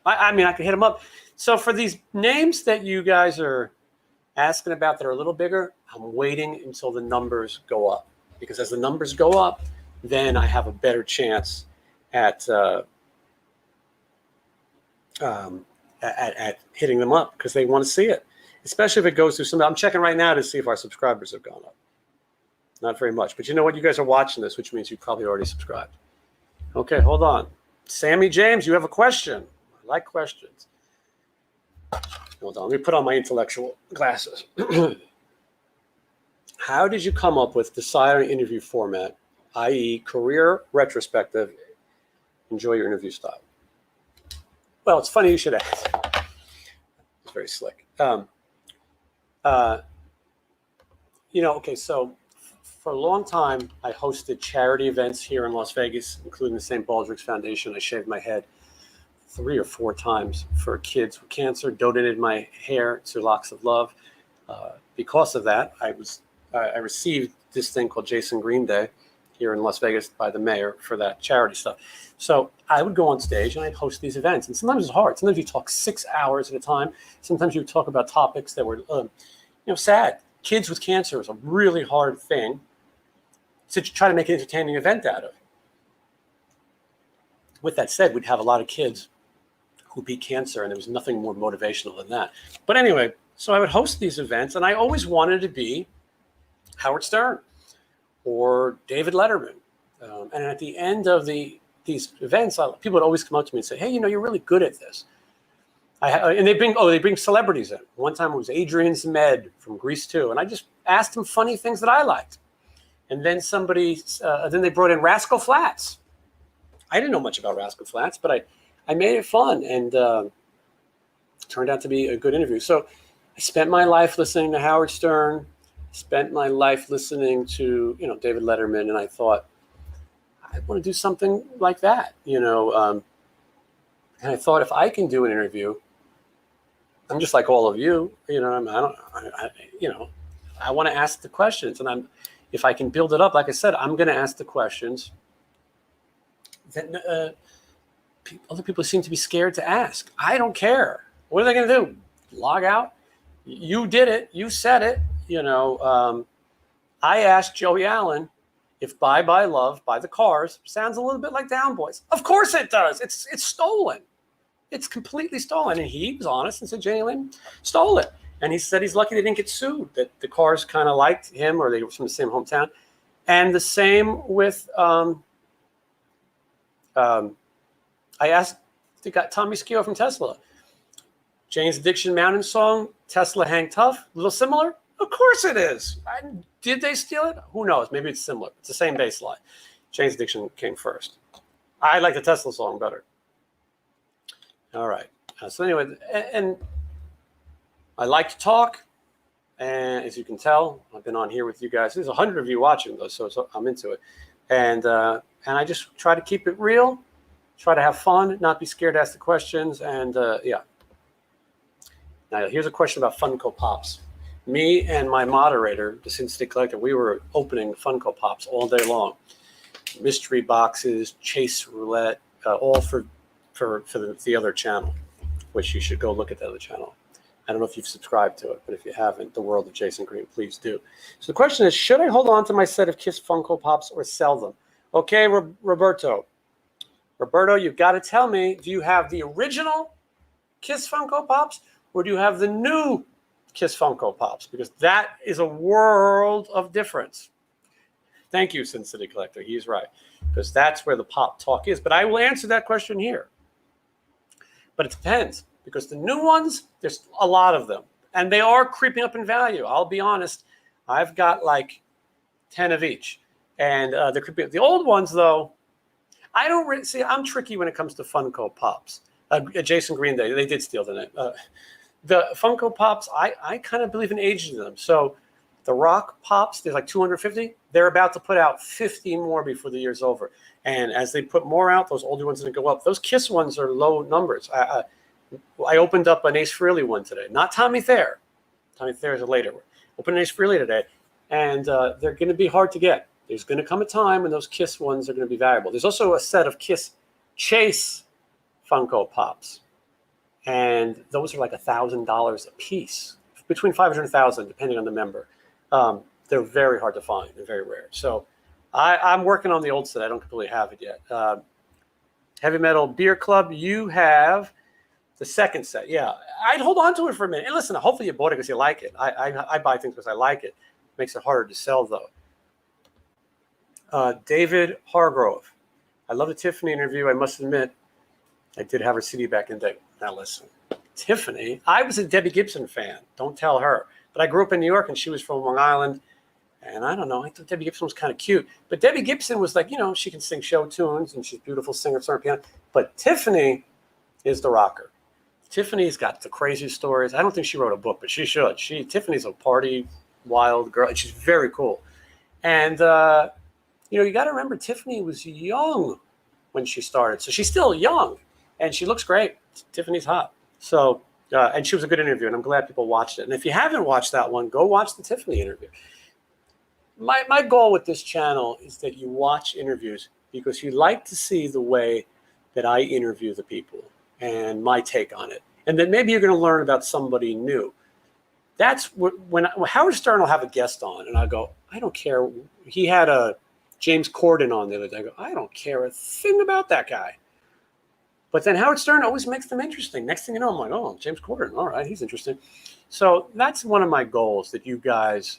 I mean, I could hit him up. So for these names that you guys are asking about that are a little bigger, I'm waiting until the numbers go up. Because as the numbers go up, then I have a better chance at hitting them up because they want to see it, especially if it goes through some. I'm checking right now to see if our subscribers have gone up. Not very much, but you know what? You guys are watching this, which means you probably already subscribed. Okay, hold on. Sammy James, you have a question. I like questions. Hold on. Let me put on my intellectual glasses. How did you come up with deciding interview format, i.e. career retrospective? Enjoy your interview style. Well, it's funny you should ask. It's very slick. Okay, so for a long time, I hosted charity events here in Las Vegas, including the St. Baldrick's Foundation. I shaved my head 3 or 4 times for kids with cancer, donated my hair to Locks of Love. Because of that, I received this thing called Jason Green Day here in Las Vegas by the mayor for that charity stuff. So I would go on stage and I'd host these events. And sometimes it's hard. Sometimes you talk 6 hours at a time. Sometimes you talk about topics that were, sad. Kids with cancer is a really hard thing to try to make an entertaining event out of. With that said, we'd have a lot of kids who beat cancer, and there was nothing more motivational than that. But anyway, so I would host these events, and I always wanted to be Howard Stern or David Letterman. And at the end of these events, people would always come up to me and say, "Hey, you're really good at this." And they bring celebrities in. One time it was Adrian Zmed from Grease 2, and I just asked him funny things that I liked. And then then they brought in Rascal Flatts. I didn't know much about Rascal Flatts, but I made it fun, and turned out to be a good interview. So I spent my life listening to Howard Stern, spent my life listening to David Letterman, and I thought, I want to do something like that, and I thought, if I can do an interview, I'm just like all of you, I want to ask the questions, and if I can build it up, like I said, I'm going to ask the questions that other people seem to be scared to ask. I don't care. What are they going to do? Log out? You did it. You said it. I asked Joey Allen if Bye Bye Love by the Cars sounds a little bit like Down Boys. Of course it does. It's stolen. It's completely stolen. And he was honest and said Jay Lynn stole it. And he said he's lucky they didn't get sued, that the Cars kind of liked him, or they were from the same hometown. And the same with, I asked the guy, Tommy Scio from Tesla, Jane's Addiction Mountain song, Tesla Hang Tough, a little similar? Of course it is. Did they steal it? Who knows? Maybe it's similar. It's the same bass line. Jane's Addiction came first. I like the Tesla song better. All right. So anyway, and I like to talk. And as you can tell, I've been on here with you guys. There's 100 of you watching, though, so I'm into it. And I just try to keep it real, try to have fun, not be scared to ask the questions. And yeah. Now, here's a question about Funko Pops. Me and my moderator, the Sin City Collector, we were opening Funko Pops all day long. Mystery boxes, chase roulette, all for the other channel, which you should go look at the other channel. I don't know if you've subscribed to it, but if you haven't, The World of Jason Green, please do. So the question is, should I hold on to my set of Kiss Funko Pops or sell them? Okay, Roberto. Roberto, you've got to tell me, do you have the original Kiss Funko Pops or do you have the new Kiss Funko Pops? Because that is a world of difference. Thank you, Sin City Collector. He's right, because that's where the pop talk is. But I will answer that question here. But it depends, because the new ones, there's a lot of them, and they are creeping up in value. I'll be honest. I've got like 10 of each, and they're creeping up. The old ones, though, I don't really see. I'm tricky when it comes to Funko Pops. Jason Green, they did steal the name. The Funko Pops, I kind of believe in aging them. So the Rock Pops, there's like 250. They're about to put out 50 more before the year's over. And as they put more out, those older ones are going to go up. Those Kiss ones are low numbers. I opened up an Ace Frehley one today. Not Tommy Thayer. Tommy Thayer is a later one. Opened an Ace Frehley today. And they're going to be hard to get. There's going to come a time when those Kiss ones are going to be valuable. There's also a set of Kiss Chase Funko Pops. And those are like $1,000 a piece, between $500 and $1,000, depending on the member. They're very hard to find. They're very rare. So I'm working on the old set. I don't completely have it yet. Heavy Metal Beer Club, you have the second set. Yeah, I'd hold on to it for a minute. And listen, hopefully you bought it because you like it. I buy things because I like it. Makes it harder to sell, though. David Hargrove. I love the Tiffany interview. I must admit, I did have her CD back in the day. Now listen, Tiffany, I was a Debbie Gibson fan. Don't tell her. But I grew up in New York, and she was from Long Island. And I don't know, I thought Debbie Gibson was kind of cute. But Debbie Gibson was like, she can sing show tunes, and she's a beautiful singer, piano. But Tiffany is the rocker. Tiffany's got the crazy stories. I don't think she wrote a book, but she should. Tiffany's a party wild girl, and she's very cool. And, you got to remember, Tiffany was young when she started. So she's still young, and she looks great. Tiffany's hot. So, and she was a good interview, and I'm glad people watched it. And if you haven't watched that one, go watch the Tiffany interview. My goal with this channel is that you watch interviews because you like to see the way that I interview the people and my take on it. And then maybe you're going to learn about somebody new. That's when Howard Stern will have a guest on, and I go, I don't care. He had a James Corden on the other day. I go, I don't care a thing about that guy. But then Howard Stern always makes them interesting. Next thing you know, I'm like, oh, James Corden. All right, he's interesting. So that's one of my goals, that you guys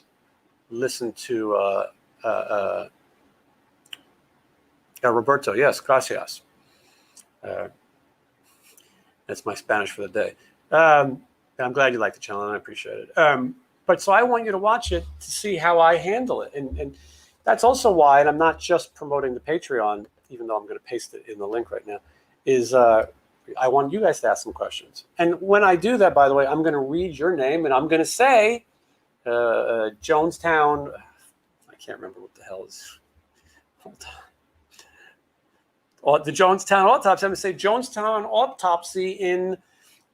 listen to Roberto. Yes, gracias. That's my Spanish for the day. I'm glad you like the channel, and I appreciate it. But so I want you to watch it to see how I handle it. And that's also why, and I'm not just promoting the Patreon, even though I'm going to paste it in the link right now, is I want you guys to ask some questions. And when I do that, by the way, I'm going to read your name, and I'm going to say Jonestown. I can't remember what the hell is. Hold on. The Jonestown autopsy. I'm going to say Jonestown autopsy in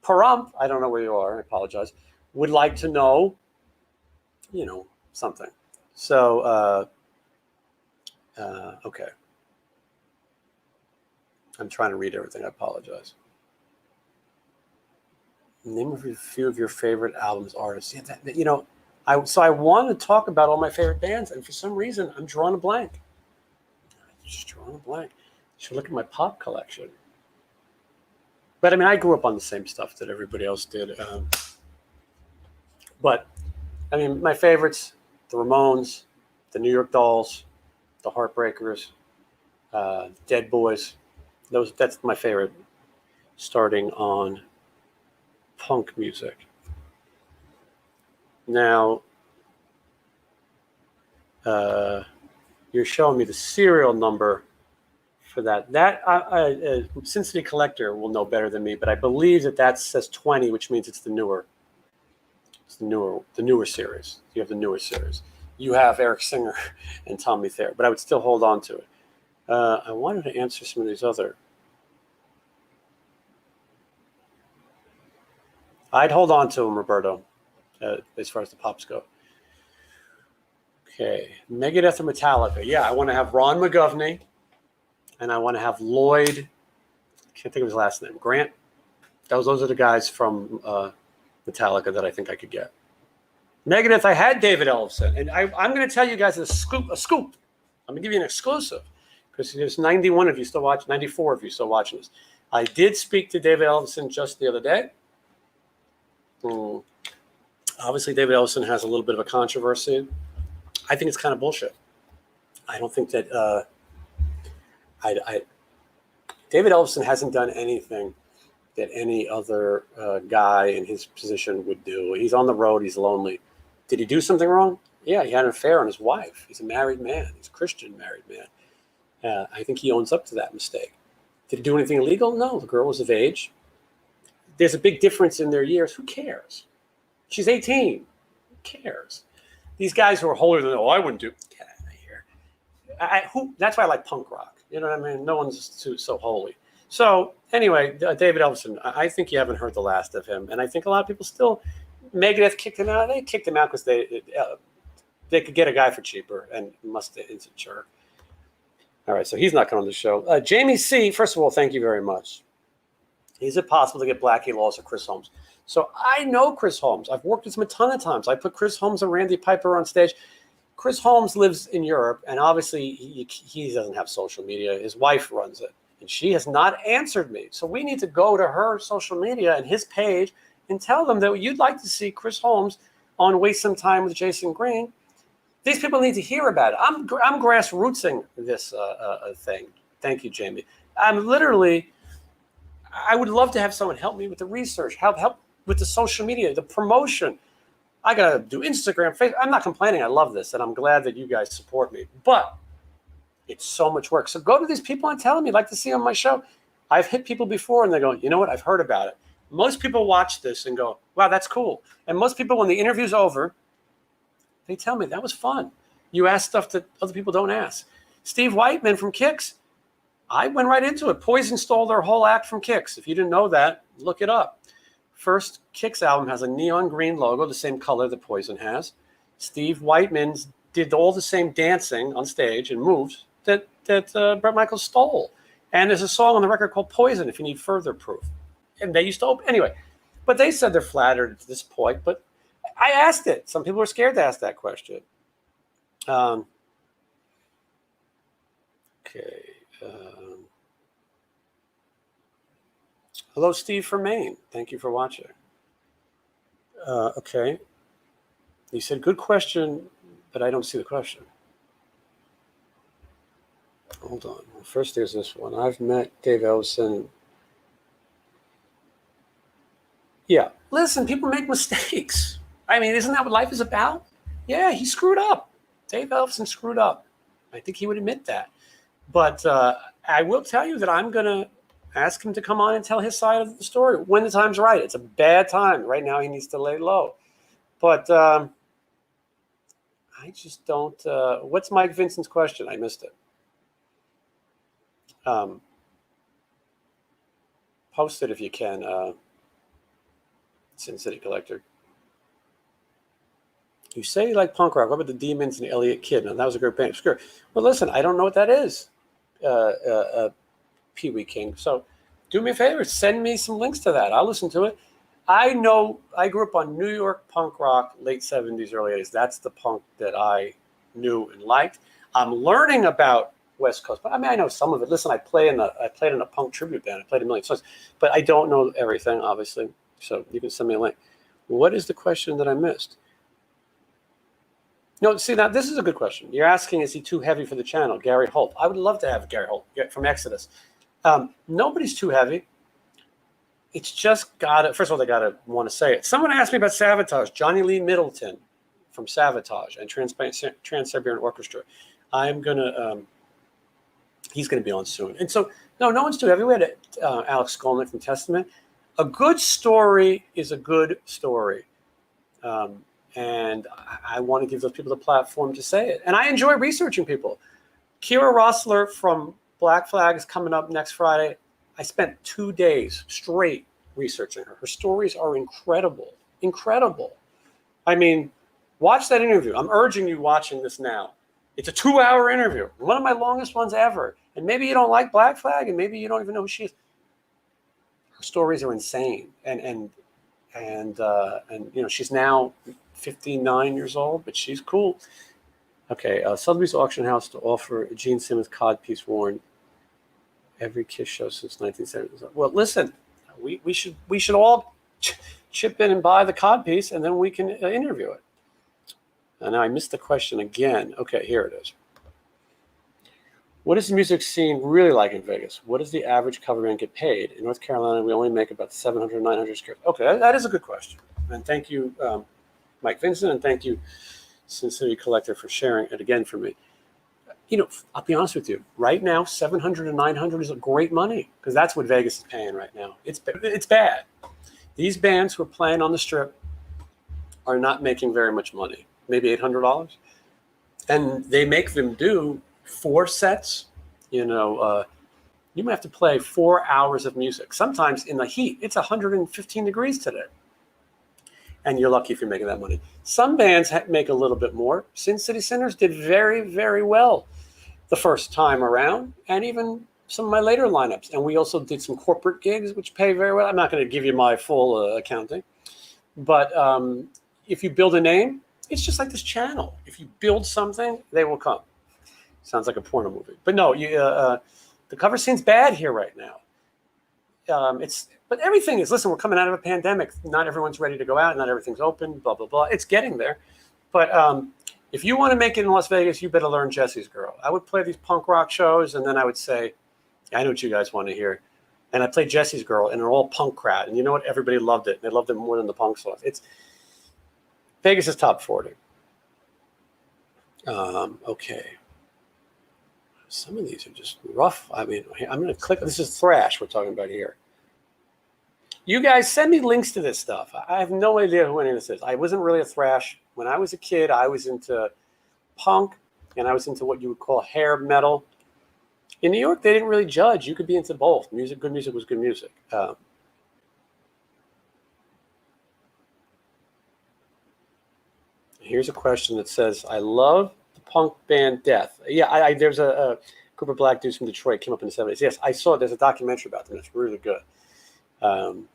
Pahrump. I don't know where you are. I apologize. Would like to know, something. So, okay. I'm trying to read everything. I apologize. Name a few of your favorite albums, artists. Yeah, I want to talk about all my favorite bands, and for some reason, I'm drawing a blank. Just drawing a blank. You should look at my pop collection. But I mean, I grew up on the same stuff that everybody else did. But I mean, my favorites: the Ramones, the New York Dolls, the Heartbreakers, Dead Boys. That's my favorite. Starting on punk music. Now, you're showing me the serial number for that. Cincinnati Collector will know better than me, but I believe that says 20, which means it's the newer. It's the newer series. You have the newer series. You have Eric Singer and Tommy Thayer, but I would still hold on to it. I wanted to answer some of these other. I'd hold on to them, Roberto, as far as the pops go. Okay, Megadeth or Metallica? Yeah, I want to have Ron McGovney, and I want to have Lloyd. I can't think of his last name. Grant. Those are the guys from Metallica that I think I could get. Megadeth, I had David Ellefson, and I'm going to tell you guys a scoop. I'm going to give you an exclusive, because there's 91 of you still watching, 94 of you still watching this. I did speak to David Ellefson just the other day. Obviously, David Ellefson has a little bit of a controversy. I think it's kind of bullshit. I don't think that David Ellefson hasn't done anything that any other guy in his position would do. He's on the road. He's lonely. Did he do something wrong? Yeah, he had an affair on his wife. He's a married man. He's a Christian married man. I think he owns up to that mistake. Did he do anything illegal? No, the girl was of age. There's a big difference in their years. Who cares? She's 18. Who cares? These guys who are holier than, I wouldn't do. Get out of here. That's why I like punk rock. You know what I mean? No one's so holy. So anyway, David Ellefson, I think you haven't heard the last of him. And I think a lot of people still, Megadeth kicked him out. They kicked him out because they could get a guy for cheaper, and it's a jerk. All right, so he's not coming on the show. Jamie C., first of all, thank you very much. Is it possible to get Blackie Lawless or Chris Holmes? So I know Chris Holmes. I've worked with him a ton of times. I put Chris Holmes and Randy Piper on stage. Chris Holmes lives in Europe, and obviously he doesn't have social media. His wife runs it, and she has not answered me. So we need to go to her social media and his page and tell them that you'd like to see Chris Holmes on Waste Some Time with Jason Green. These people need to hear about it. I'm grassrootsing this thing. Thank you, Jamie. I would love to have someone help me with the research, help with the social media, the promotion. I got to do Instagram, Facebook. I'm not complaining. I love this, and I'm glad that you guys support me. But it's so much work. So go to these people and tell them you'd like to see on my show. I've hit people before, and they go, you know what? I've heard about it. Most people watch this and go, wow, that's cool. And most people, when the interview's over, they tell me that was fun. You ask stuff that other people don't ask. Steve Whiteman from Kix, I went right into it. Poison stole their whole act from Kix. If you didn't know that, look it up. First Kix album has a neon green logo, the same color that Poison has. Steve Whiteman did all the same dancing on stage and moves that Bret Michaels stole. And there's a song on the record called Poison, if you need further proof. And they used to open, anyway. But they said they're flattered at this point. But I asked it. Some people are scared to ask that question. Okay. Hello, Steve from Maine. Thank you for watching. Okay. He said, good question, but I don't see the question. Hold on. Well, first, there's this one. I've met Dave Ellison. Yeah. Listen, people make mistakes. I mean, isn't that what life is about? Yeah, he screwed up. Dave Ellison screwed up. I think he would admit that. But I will tell you that I'm going to ask him to come on and tell his side of the story when the time's right. It's a bad time. Right now, he needs to lay low. But I just don't. What's Mike Vincent's question? I missed it. Post it if you can, Sin City Collector. You say you like punk rock. What about the Demons and the Elliott Kid? Now, that was a great band. Sure. Well, listen, I don't know what that is, Pee Wee King. So do me a favor. Send me some links to that. I'll listen to it. I know I grew up on New York punk rock, late 70s, early 80s. That's the punk that I knew and liked. I'm learning about West Coast, but I mean, I know some of it. Listen, I played in a punk tribute band. I played a million songs, but I don't know everything, obviously. So you can send me a link. What is the question that I missed? No, see, now this is a good question. You're asking, is he too heavy for the channel? Gary Holt. I would love to have Gary Holt from Exodus. Nobody's too heavy. It's just gotta, first of all, they gotta want to say it. Someone asked me about Savatage, Johnny Lee Middleton from Savatage and Trans-Siberian Orchestra. I'm gonna, he's gonna be on soon. And so, no one's too heavy. We had Alex Skolnick from Testament. A good story is a good story. And I want to give those people the platform to say it. And I enjoy researching people. Kira Rossler from Black Flag is coming up next Friday. I spent 2 days straight researching her. Her stories are incredible, incredible. I mean, watch that interview. I'm urging you watching this now. It's a 2-hour interview, one of my longest ones ever. And maybe you don't like Black Flag, and maybe you don't even know who she is. Her stories are insane, and you know, she's now 59 years old, but she's cool. Okay, Sotheby's Auction House to offer a Gene Simmons codpiece worn every Kiss show since 1970. Well, listen, we should all chip in and buy the codpiece, and then we can interview it. And now I missed the question again. Okay, here it is. What is the music scene really like in Vegas? What does the average cover band get paid? In North Carolina, we only make about 700, 900 squares. Okay, that is a good question. And thank you, Mike Vincent, and thank you, Sin City Collector, for sharing it again for me. You know, I'll be honest with you. Right now, 700 and 900 is a great money because that's what Vegas is paying right now. It's bad. These bands who are playing on the Strip are not making very much money, maybe $800. And they make them do 4 sets. You know, you might have to play 4 hours of music. Sometimes in the heat, it's 115 degrees today. And you're lucky if you're making that money. Some bands make a little bit more. Sin City Sinners did very, very well the first time around, and even some of my later lineups. And we also did some corporate gigs, which pay very well. I'm not going to give you my full accounting. But if you build a name, it's just like this channel. If you build something, they will come. Sounds like a porno movie. But no, the cover scene's bad here right now. But everything is, listen, we're coming out of a pandemic. Not everyone's ready to go out. Not everything's open, blah, blah, blah. It's getting there. But if you want to make it in Las Vegas, you better learn Jesse's Girl. I would play these punk rock shows, and then I would say, I know what you guys want to hear. And I played Jesse's Girl, and they're all punk crowd. And you know what? Everybody loved it. They loved it more than the punk songs. Vegas is top 40. Okay. Some of these are just rough. I mean, I'm going to click. This is thrash we're talking about here. You guys send me links to this stuff. I have no idea who any of this is. I wasn't really a thrash. When I was a kid, I was into punk, and I was into what you would call hair metal. In New York, they didn't really judge. You could be into both. Good music was good music. Here's a question that says, I love the punk band Death. Yeah, there's a group of black dudes from Detroit came up in the 70s. Yes, I saw it. There's a documentary about them. It's really good. Okay.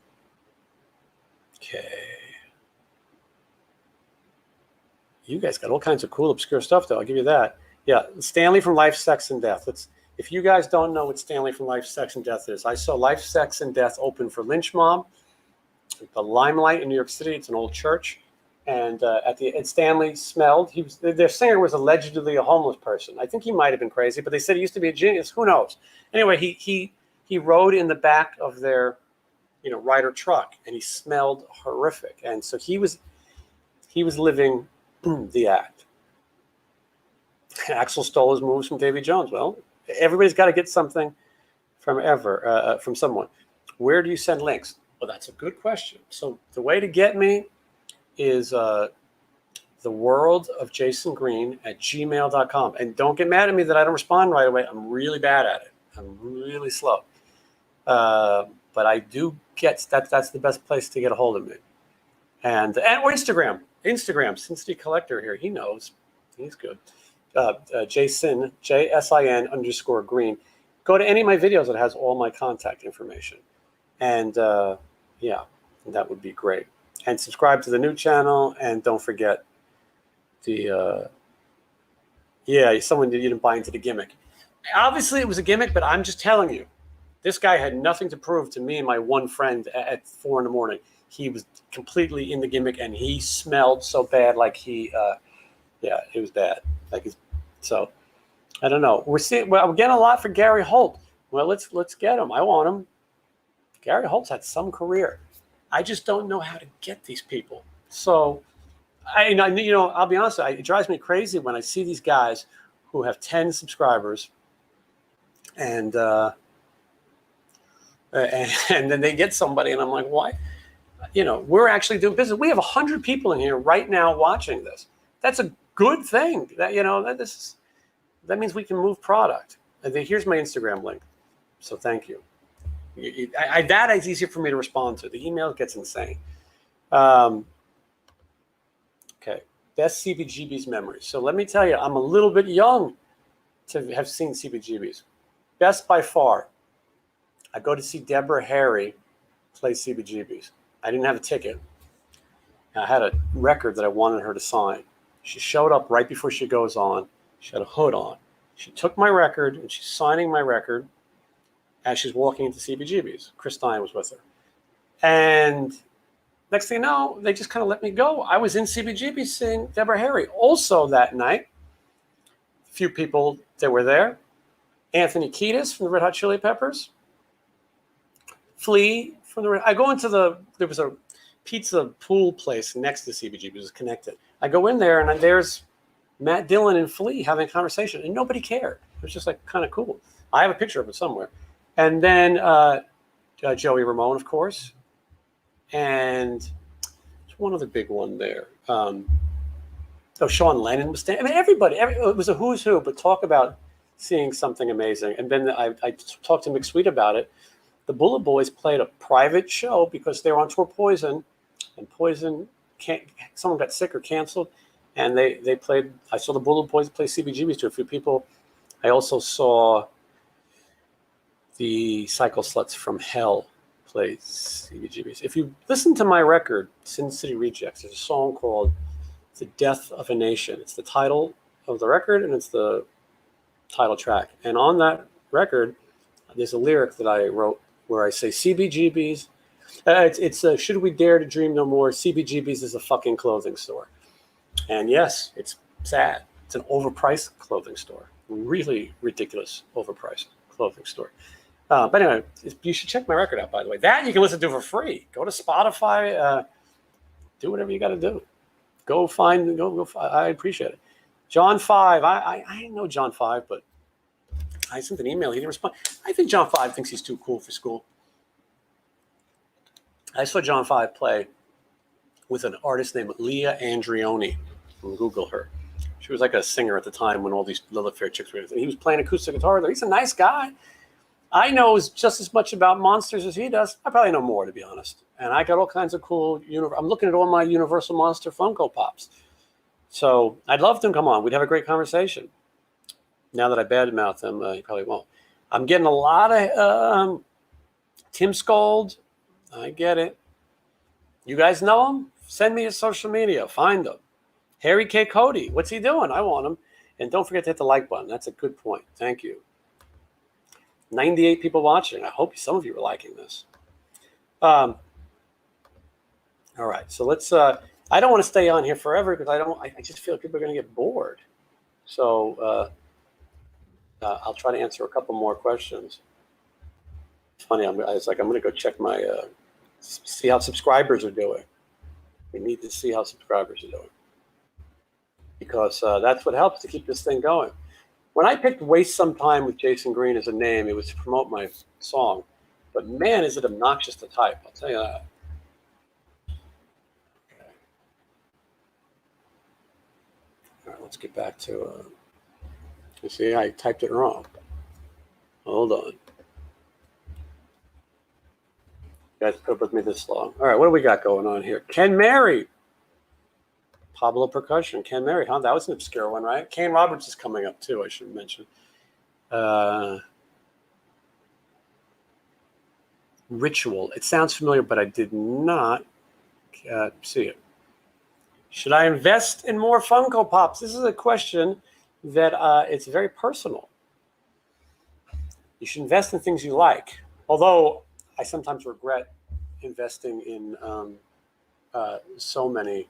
You guys got all kinds of cool, obscure stuff, though. I'll give you that. Yeah, Stanley from Life, Sex, and Death. If you guys don't know what Stanley from Life, Sex, and Death is, I saw Life, Sex, and Death open for Lynch Mob, the Limelight in New York City. It's an old church. And Stanley smelled. Their singer was allegedly a homeless person. I think he might have been crazy, but they said he used to be a genius. Who knows? Anyway, he rode in the back of their, Ryder truck, and he smelled horrific. And so he was living the act. Axl stole his moves from Davy Jones. Well, everybody's got to get something from someone. Where do you send links? Well, that's a good question. So the way to get me is TheWorldofJasonGreen at gmail.com. And don't get mad at me that I don't respond right away. I'm really bad at it. I'm really slow. But I do get that's the best place to get a hold of me. And or Instagram. Cincinnati Collector here. He knows. He's good. Jason, JSIN_Green. Go to any of my videos that has all my contact information. And that would be great. And subscribe to the new channel, and don't forget someone you didn't buy into the gimmick. Obviously, it was a gimmick, but I'm just telling you, this guy had nothing to prove to me and my one friend at 4 a.m. He was completely in the gimmick, and he smelled so bad, like it was bad. So I don't know. We're getting a lot for Gary Holt. Well, let's get him. I want him. Gary Holt's had some career. I just don't know how to get these people. So, I'll be honest, it drives me crazy when I see these guys who have 10 subscribers, and then they get somebody, and I'm like, why? We're actually doing business. We have 100 people in here right now watching this. That's a good thing. That means we can move product. And then here's my Instagram link. So thank you. That is easier for me to respond to. The email gets insane. Okay. Best CBGB's memories. So let me tell you, I'm a little bit young to have seen CBGB's. Best by far. I go to see Deborah Harry play CBGB's. I didn't have a ticket. I had a record that I wanted her to sign. She showed up right before she goes on. She had a hood on. She took my record, and she's signing my record as she's walking into CBGB's. Chris Stein was with her. And next thing you know, they just kind of let me go. I was in CBGB's seeing Deborah Harry. Also that night, a few people that were there. Anthony Kiedis from the Red Hot Chili Peppers. Flea from I go into there was a pizza pool place next to CBGB. It was connected. I go in there, and there's Matt Dillon and Flea having a conversation, and nobody cared. It was just kind of cool. I have a picture of it somewhere. And then Joey Ramone, of course. And there's one other big one there. Sean Lennon was standing. I mean, everybody. It was a who's who, but talk about seeing something amazing. And then I talked to McSweet about it. The Bullet Boys played a private show because they were on tour Poison. And Poison, someone got sick or canceled. And they played. I saw the Bullet Boys play CBGB's to a few people. I also saw the Cycle Sluts from Hell play CBGB's. If you listen to my record, Sin City Rejects, there's a song called The Death of a Nation. It's the title of the record, and it's the title track. And on that record, there's a lyric that I wrote where I say CBGB's. It's Should We Dare to Dream No More, CBGB's is a fucking clothing store. And yes, it's sad. It's an overpriced clothing store. Really ridiculous overpriced clothing store. But anyway, you should check my record out, by the way. That you can listen to for free. Go to Spotify. Do whatever you got to do. Go find. I appreciate it. John 5. I know John 5, but I sent an email. He didn't respond. I think John 5 thinks he's too cool for school. I saw John 5 play with an artist named Leah Andrioni. Google her. She was like a singer at the time when all these Lilith Fair chicks were. And he was playing acoustic guitar there. He's a nice guy. I know just as much about monsters as he does. I probably know more, to be honest. And I got all kinds of cool. I'm looking at all my Universal Monster Funko Pops. So I'd love him to come on. We'd have a great conversation. Now that I badmouth him, he probably won't. I'm getting a lot of Tim Scold. I get it. You guys know him? Send me his social media. Find him. Harry K. Cody. What's he doing? I want him. And don't forget to hit the like button. That's a good point. Thank you. 98 people watching. I hope some of you are liking this. All right. So let's. I don't want to stay on here forever because I just feel like people are going to get bored. So I'll try to answer a couple more questions. It's funny. I was like, I'm going to go check my see how subscribers are doing. We need to see how subscribers are doing because that's what helps to keep this thing going. When I picked Waste Some Time with Jason Green as a name, it was to promote my song. But man, is it obnoxious to type. I'll tell you that. Okay. All right, let's get back to, you see, I typed it wrong. Hold on. You guys put up with me this long. All right, what do we got going on here? Ken Mary. Pablo Percussion, Ken Mary, huh? That was an obscure one, right? Kane Roberts is coming up too, I should mention. Ritual. It sounds familiar, but I did not see it. Should I invest in more Funko Pops? This is a question that it's very personal. You should invest in things you like. Although I sometimes regret investing in so many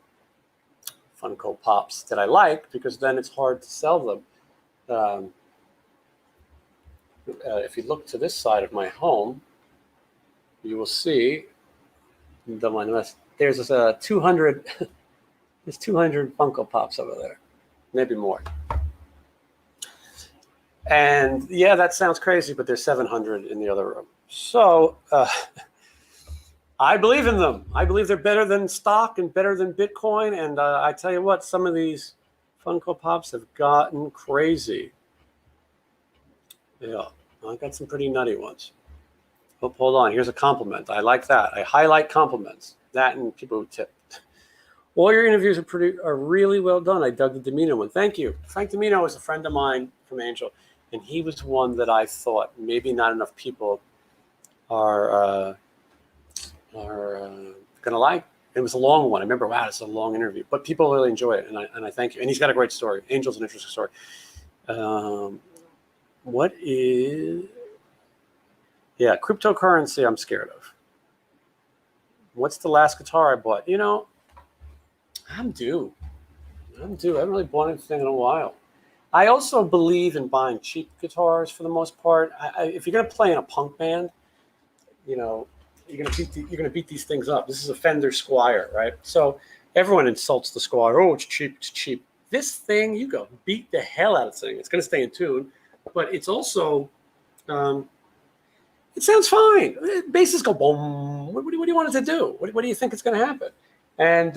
Funko Pops that I like because then it's hard to sell them. If you look to this side of my home, you will see there's 200 there's 200 Funko Pops over there, maybe more. And yeah, that sounds crazy, but there's 700 in the other room. So I believe in them. I believe they're better than stock and better than Bitcoin. And I tell you what, some of these Funko Pops have gotten crazy. Yeah, I got some pretty nutty ones. Oh, hold on. Here's a compliment. I like that. I highlight compliments. That and people who tip. All your interviews are really well done. I dug the Domino one. Thank you. Frank Domino is a friend of mine from Angel, and he was one that I thought maybe not enough people are going to like. It was a long one. I remember, wow, it's a long interview. But people really enjoy it, and I thank you. And he's got a great story. Angel's an interesting story. What is... Yeah, cryptocurrency I'm scared of. What's the last guitar I bought? You know, I'm due. I haven't really bought anything in a while. I also believe in buying cheap guitars for the most part. If you're going to play in a punk band, you know, you're going to beat these things up. This is a Fender Squier, right? So everyone insults the Squier. Oh, it's cheap. It's cheap. This thing, you go beat the hell out of this thing. It's going to stay in tune, but it's also... it sounds fine. Basses go boom. What do you want it to do? What do you think is going to happen? And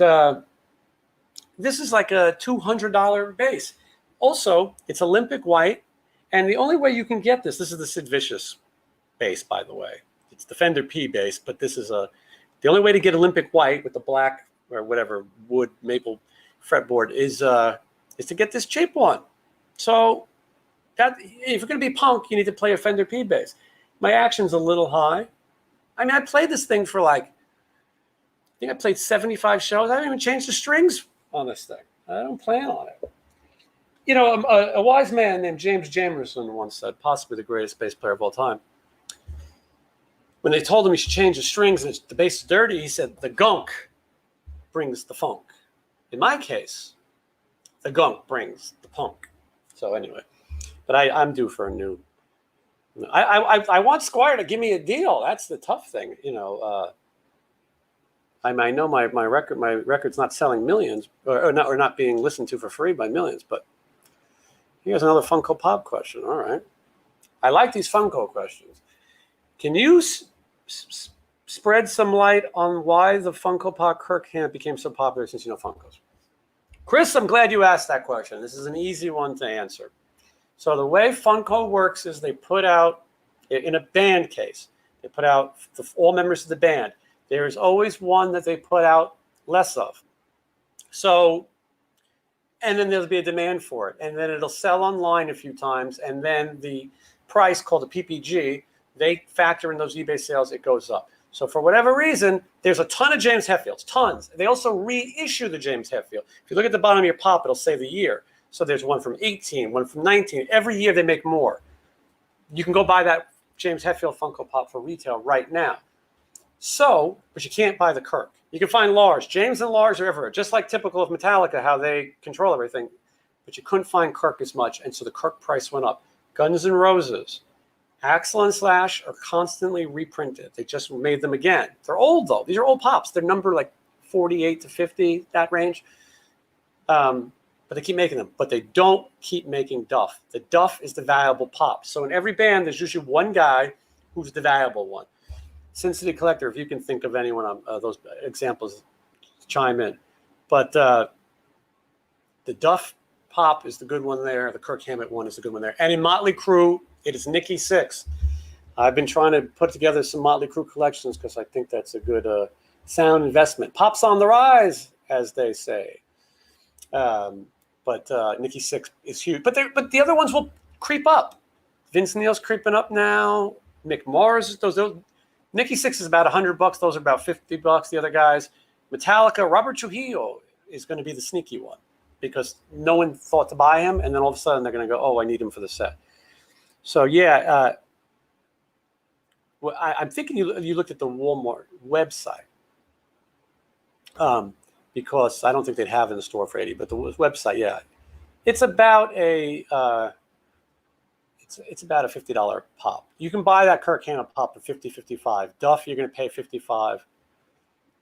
this is like a $200 bass. Also, it's Olympic white. And the only way you can get this is the Sid Vicious bass, by the way. It's the Fender P bass, but this is the only way to get Olympic white with the black or whatever wood maple fretboard is to get this cheap one. So that if you're going to be punk, you need to play a Fender P bass. My action's a little high. I mean, I played this thing for I think I played 75 shows. I haven't even changed the strings on this thing. I don't plan on it. You know, a wise man named James Jamerson once said, possibly the greatest bass player of all time. When they told him he should change the strings and the bass is dirty, he said, the gunk brings the funk. In my case, the gunk brings the punk. So anyway, but I'm due for a new... I want Squier to give me a deal. That's the tough thing, you know. I know my record's not selling millions, or not being listened to for free by millions. But here's another Funko Pop question. All right, I like these Funko questions. Can you spread some light on why the Funko Pop Kirk Camp became so popular since you know Funkos? Chris, I'm glad you asked that question. This is an easy one to answer. So the way Funko works is they put out, in a band case, they put out all members of the band. There's always one that they put out less of. So, and then there'll be a demand for it. And then it'll sell online a few times. And then the price, called the PPG, they factor in those eBay sales, it goes up. So for whatever reason, there's a ton of James Hetfields, tons. They also reissue the James Hetfield. If you look at the bottom of your pop, it'll say the year. So there's one from 18, one from 19. Every year they make more. You can go buy that James Hetfield Funko Pop for retail right now. So, but you can't buy the Kirk. You can find Lars. James and Lars are everywhere, just like typical of Metallica, how they control everything. But you couldn't find Kirk as much, and so the Kirk price went up. Guns N' Roses, Axl and Slash are constantly reprinted. They just made them again. They're old, though. These are old pops. They're numbered like 48 to 50, that range. But they keep making them. But they don't keep making Duff. The Duff is the valuable pop. So in every band, there's usually one guy who's the valuable one. Cincinnati Collector, if you can think of anyone on those examples, chime in. But the Duff pop is the good one there. The Kirk Hammett one is the good one there. And in Motley Crue, it is Nikki Sixx. I've been trying to put together some Motley Crue collections because I think that's a good sound investment. Pop's on the rise, as they say. But Nikki Sixx is huge. But the other ones will creep up. Vince Neil's creeping up now. Mick Mars, those Nikki Sixx is about $100. Those are about $50. The other guys, Metallica, Robert Trujillo is going to be the sneaky one because no one thought to buy him, and then all of a sudden they're going to go, "Oh, I need him for the set." So yeah, well, I'm thinking you looked at the Walmart website because I don't think they'd have it in the store for $80, but the website, yeah, it's about a it's about a $50 pop. You can buy that Kirk Hammett pop for $50, $55. Duff, you're going to pay $55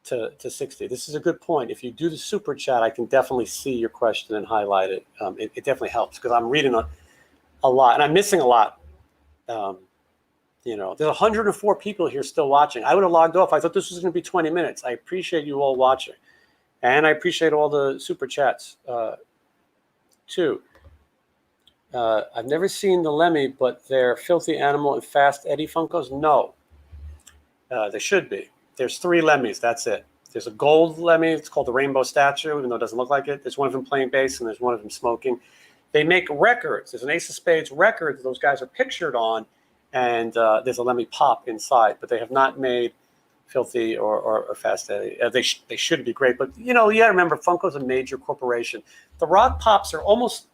to $60. This is a good point. If you do the super chat, I can definitely see your question and highlight it. It definitely helps because I'm reading a lot and I'm missing a lot. There's 104 people here still watching. I would have logged off. I thought this was going to be 20 minutes. I appreciate you all watching, and I appreciate all the super chats too. I've never seen the Lemmy, but they're Filthy Animal and Fast Eddie Funkos. No, they should be. There's 3 Lemmys. That's it. There's a gold Lemmy. It's called the Rainbow Statue, even though it doesn't look like it. There's one of them playing bass, and there's one of them smoking. They make records. There's an Ace of Spades record that those guys are pictured on, and there's a Lemmy pop inside. But they have not made Filthy or Fast Eddie. They should be great. But, you got to remember, Funko's a major corporation. The rock pops are almost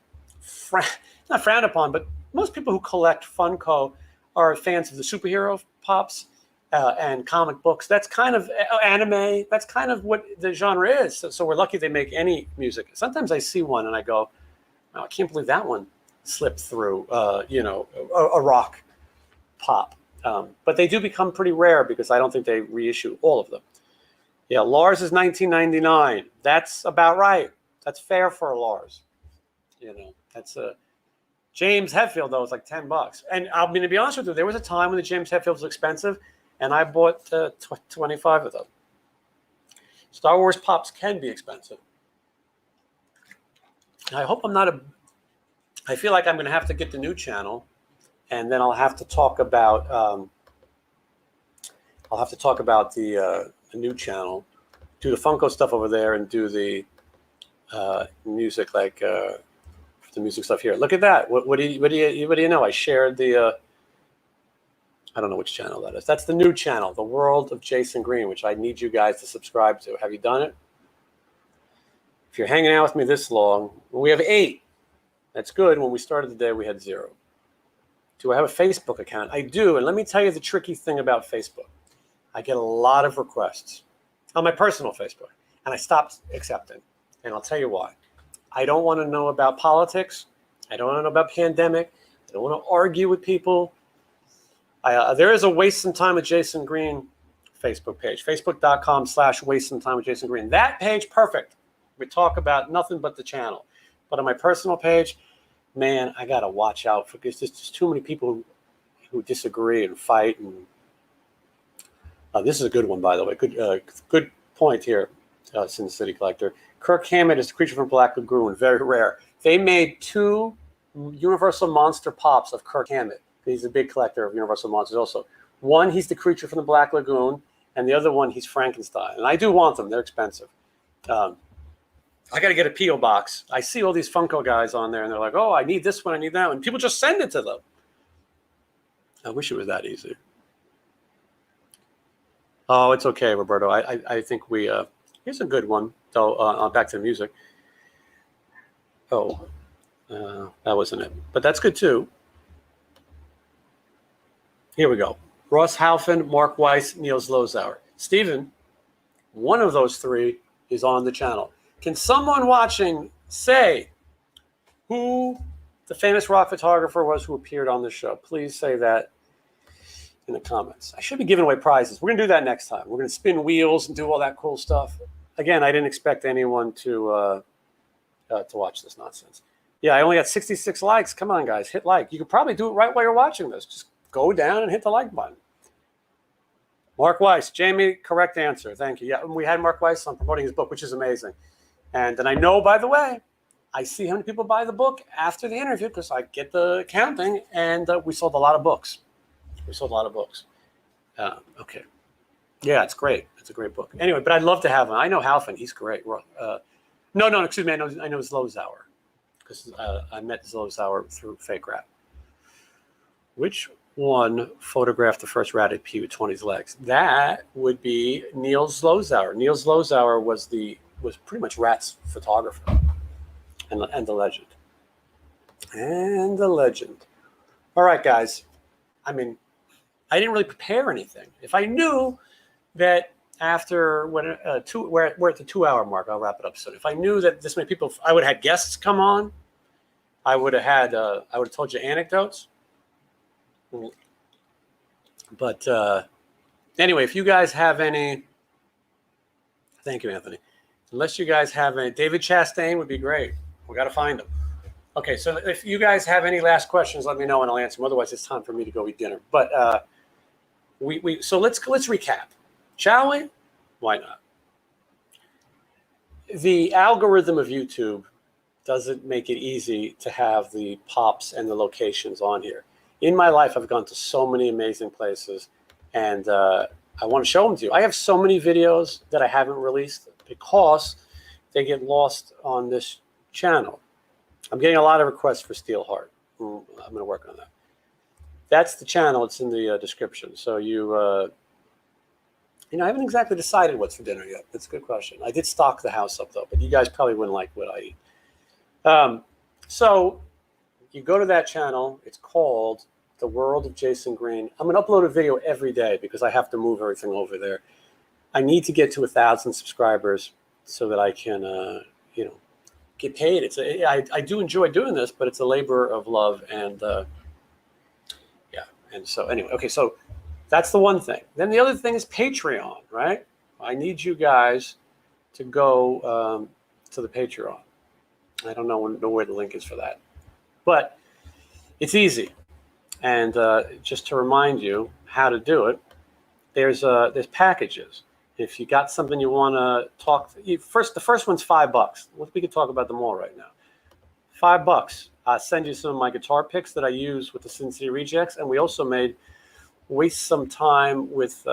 not frowned upon, but most people who collect Funko are fans of the superhero pops and comic books. That's kind of anime. That's kind of what the genre is. So we're lucky they make any music. Sometimes I see one and I go, oh, I can't believe that one slipped through, a rock pop. But they do become pretty rare because I don't think they reissue all of them. Yeah, Lars is $19.99. That's about right. That's fair for a Lars. That's a James Hetfield, though, is like $10. And I'm going to be honest with you, there was a time when the James Hetfield was expensive, and I bought 25 of them. Star Wars pops can be expensive. I hope I'm not I feel like I'm going to have to get the new channel, and then I'll have to talk about the new channel, do the Funko stuff over there, and do the music like. The music stuff here. Look at that. What do you know? I shared the. I don't know which channel that is. That's the new channel, The World of Jason Green, which I need you guys to subscribe to. Have you done it? If you're hanging out with me this long, we have 8. That's good. When we started the day, we had 0. Do I have a Facebook account? I do. And let me tell you the tricky thing about Facebook. I get a lot of requests on my personal Facebook, and I stopped accepting. And I'll tell you why. I don't want to know about politics. I don't want to know about pandemic. I don't want to argue with people. There is a Waste Some Time with Jason Green Facebook page, facebook.com/waste some time with Jason Green. That page, perfect. We talk about nothing but the channel. But on my personal page, man, I got to watch out because there's just too many people who disagree and fight. And this is a good one, by the way. Good point here. Sin City Collector. Kirk Hammett is the creature from Black Lagoon. Very rare. They made 2 Universal Monster pops of Kirk Hammett. He's a big collector of Universal Monsters also. One, he's the creature from the Black Lagoon, and the other one, he's Frankenstein. And I do want them. They're expensive. I got to get a P.O. box. I see all these Funko guys on there, and they're like, oh, I need this one, I need that one. And people just send it to them. I wish it was that easy. Oh, it's okay, Roberto. I think we... here's a good one. So back to the music. Oh, that wasn't it. But that's good, too. Here we go. Ross Halfin, Mark Weiss, Niels Lozauer. Steven, one of those 3 is on the channel. Can someone watching say who the famous rock photographer was who appeared on the show? Please say that in the comments. I should be giving away prizes. We're going to do that next time. We're going to spin wheels and do all that cool stuff. Again, I didn't expect anyone to watch this nonsense. Yeah, I only got 66 likes. Come on, guys. Hit like. You could probably do it right while you're watching this. Just go down and hit the like button. Mark Weiss. Jamie, correct answer. Thank you. Yeah, we had Mark Weiss on promoting his book, which is amazing. And I know, by the way, I see how many people buy the book after the interview because I get the counting, and we sold a lot of books. Okay. Yeah, it's great. It's a great book. Anyway, but I'd love to have him. I know Halfin. He's great. No, excuse me. I know it's Lozauer because I met Lozauer through Fake Rap. Which one photographed the first ratted P with 20's legs? That would be Niels Lozauer. Niels Lozauer was pretty much Rat's photographer and the legend. And the legend. All right, guys. I mean, I didn't really prepare anything. If I knew that after we're at the 2-hour mark, I'll wrap it up soon. If I knew that this many people, I would have had guests come on. I would have told you anecdotes. But anyway, if you guys have any, thank you, Anthony. Unless you guys have any, David Chastain would be great. We got to find him. Okay, so if you guys have any last questions, let me know and I'll answer them. Otherwise, it's time for me to go eat dinner. But so let's recap, shall we? Why not? The algorithm of YouTube doesn't make it easy to have the pops and the locations on here. In my life, I've gone to so many amazing places, and I want to show them to you. I have so many videos that I haven't released because they get lost on this channel. I'm getting a lot of requests for Steel Heart. I'm going to work on that. That's the channel. It's in the description. So I haven't exactly decided what's for dinner yet. That's a good question. I did stock the house up, though, but you guys probably wouldn't like what I eat. So you go to that channel. It's called The World of Jason Green. I'm going to upload a video every day because I have to move everything over there. I need to get to 1,000 subscribers so that I can, get paid. I do enjoy doing this, but it's a labor of love. And and so anyway, okay, so that's the one thing. Then the other thing is Patreon, right? I need you guys to go to the Patreon. I don't know where the link is for that, but it's easy. And just to remind you how to do it, there's packages. If you got something you want to talk, the first one's $5. We could talk about them all right now. $5. I'll send you some of my guitar picks that I use with the Sin City Rejects, and we also waste some time with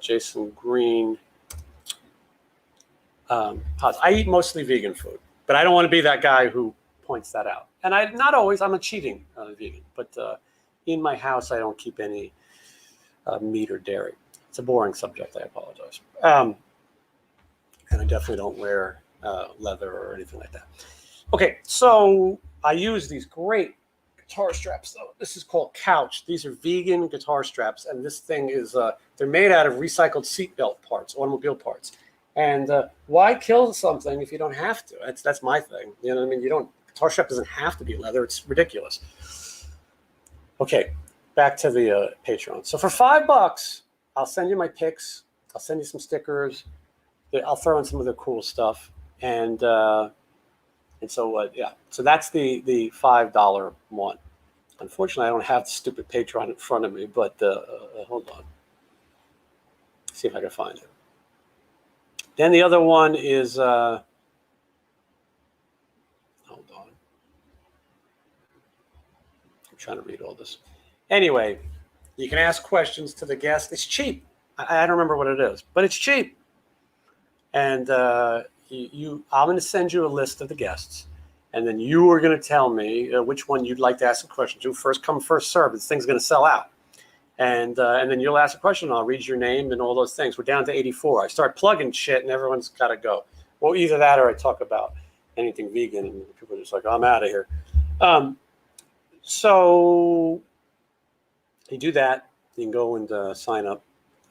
Jason Green. I eat mostly vegan food, but I don't want to be that guy who points that out. And not always. I'm a cheating vegan, but in my house I don't keep any meat or dairy. It's a boring subject. I apologize. And I definitely don't wear leather or anything like that. Okay, so I use these great guitar straps, though. This is called Couch. These are vegan guitar straps, and this thing is, they're made out of recycled seatbelt parts, automobile parts. And why kill something if you don't have to? That's my thing. You know what I mean? Guitar strap doesn't have to be leather. It's ridiculous. Okay, back to the Patreon. So for $5, I'll send you my picks. I'll send you some stickers. I'll throw in some of the cool stuff. And so, so that's the $5 one. Unfortunately, I don't have the stupid Patreon in front of me, but hold on. See if I can find it. Then the other one is, hold on. I'm trying to read all this. Anyway, you can ask questions to the guest. It's cheap. I don't remember what it is, but it's cheap. And I'm going to send you a list of the guests, and then you are going to tell me which one you'd like to ask a question to. First come, first serve. This thing's going to sell out. And then you'll ask a question, and I'll read your name and all those things. We're down to 84. I start plugging shit, and everyone's got to go. Well, either that or I talk about anything vegan, and people are just like, I'm out of here. So you do that. You can go and sign up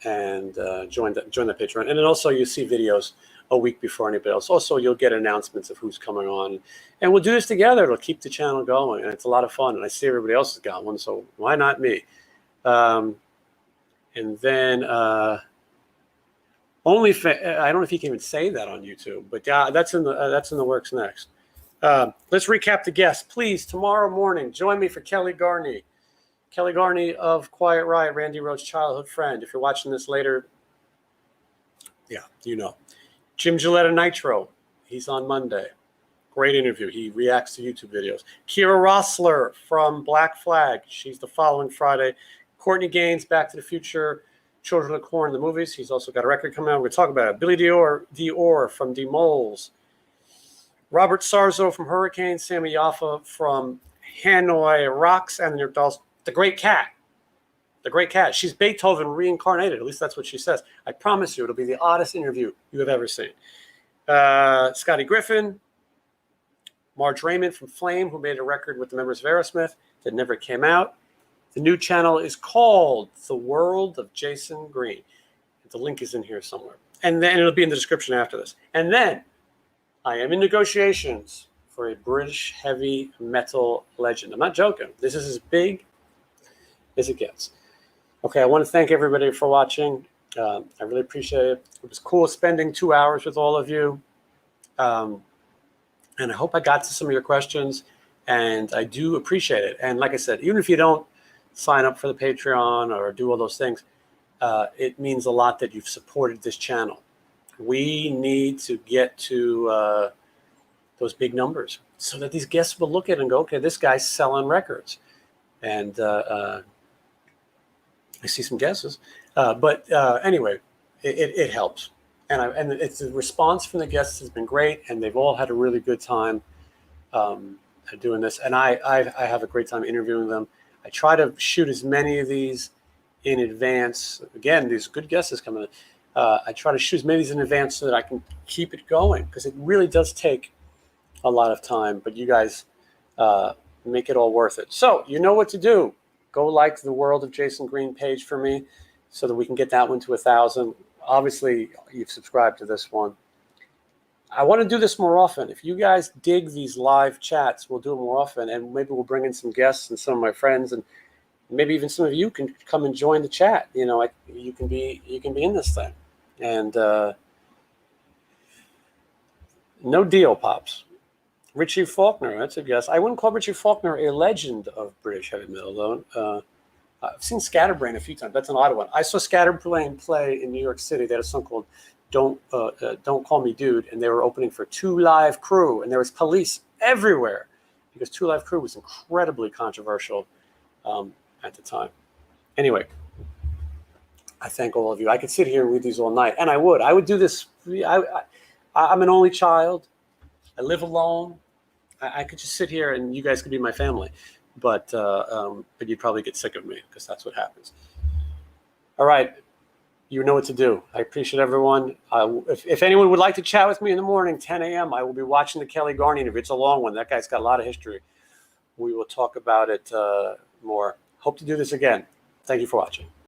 and join the Patreon. And then also you see videos a week before anybody else. Also, you'll get announcements of who's coming on. And we'll do this together. It'll keep the channel going. And it's a lot of fun. And I see everybody else has got one, so why not me? And then I don't know if you can even say that on YouTube, but that's in the works next. Let's recap the guests. Please, tomorrow morning, join me for Kelly Garney. Kelly Garney of Quiet Riot, Randy Rhoads' childhood friend. If you're watching this later, yeah, you know. Jim Gillette of Nitro, he's on Monday. Great interview. He reacts to YouTube videos. Kira Rossler from Black Flag. She's the following Friday. Courtney Gaines, Back to the Future, Children of Corn, the movies. He's also got a record coming out. We're going to talk about it. Billy Dior from D-Moles. Robert Sarzo from Hurricane. Sammy Yaffa from Hanoi Rocks. And the Great Cat. The Great Cat. She's Beethoven reincarnated. At least that's what she says. I promise you, it'll be the oddest interview you have ever seen. Scotty Griffin. Marge Raymond from Flame, who made a record with the members of Aerosmith that never came out. The new channel is called The World of Jason Green. The link is in here somewhere. And then it'll be in the description after this. And then I am in negotiations for a British heavy metal legend. I'm not joking. This is as big as it gets. Okay, I want to thank everybody for watching. I really appreciate it. It was cool spending 2 hours with all of you. And I hope I got to some of your questions. And I do appreciate it. And like I said, even if you don't sign up for the Patreon or do all those things, it means a lot that you've supported this channel. We need to get to those big numbers so that these guests will look at it and go, okay, this guy's selling records. And I see some guesses. But anyway, it helps. And it's the response from the guests has been great, and they've all had a really good time doing this. And I have a great time interviewing them. I try to shoot as many of these in advance. Again, these good guesses coming in. I try to shoot as many of these in advance so that I can keep it going, because it really does take a lot of time. But you guys make it all worth it. So you know what to do. Go like the World of Jason Green page for me so that we can get that one to 1,000. Obviously, you've subscribed to this one. I want to do this more often. If you guys dig these live chats, we'll do it more often, and maybe we'll bring in some guests and some of my friends, and maybe even some of you can come and join the chat. You know, you can be in this thing. And no deal, Pops. Richie Faulkner, that's a guess. I wouldn't call Richie Faulkner a legend of British heavy metal, though. I've seen Scatterbrain a few times. That's an odd one. I saw Scatterbrain play in New York City. They had a song called "Don't Call Me Dude," and they were opening for Two Live Crew, and there was police everywhere because Two Live Crew was incredibly controversial at the time. Anyway, I thank all of you. I could sit here and read these all night, and I would do this. I'm an only child. I live alone. I could just sit here and you guys could be my family, but you'd probably get sick of me because that's what happens. All right, you know what to do. I appreciate everyone. If anyone would like to chat with me in the morning, 10 a.m., I will be watching the Kelly Garney interview. It's a long one. That guy's got a lot of history. We will talk about it more. Hope to do this again. Thank you for watching.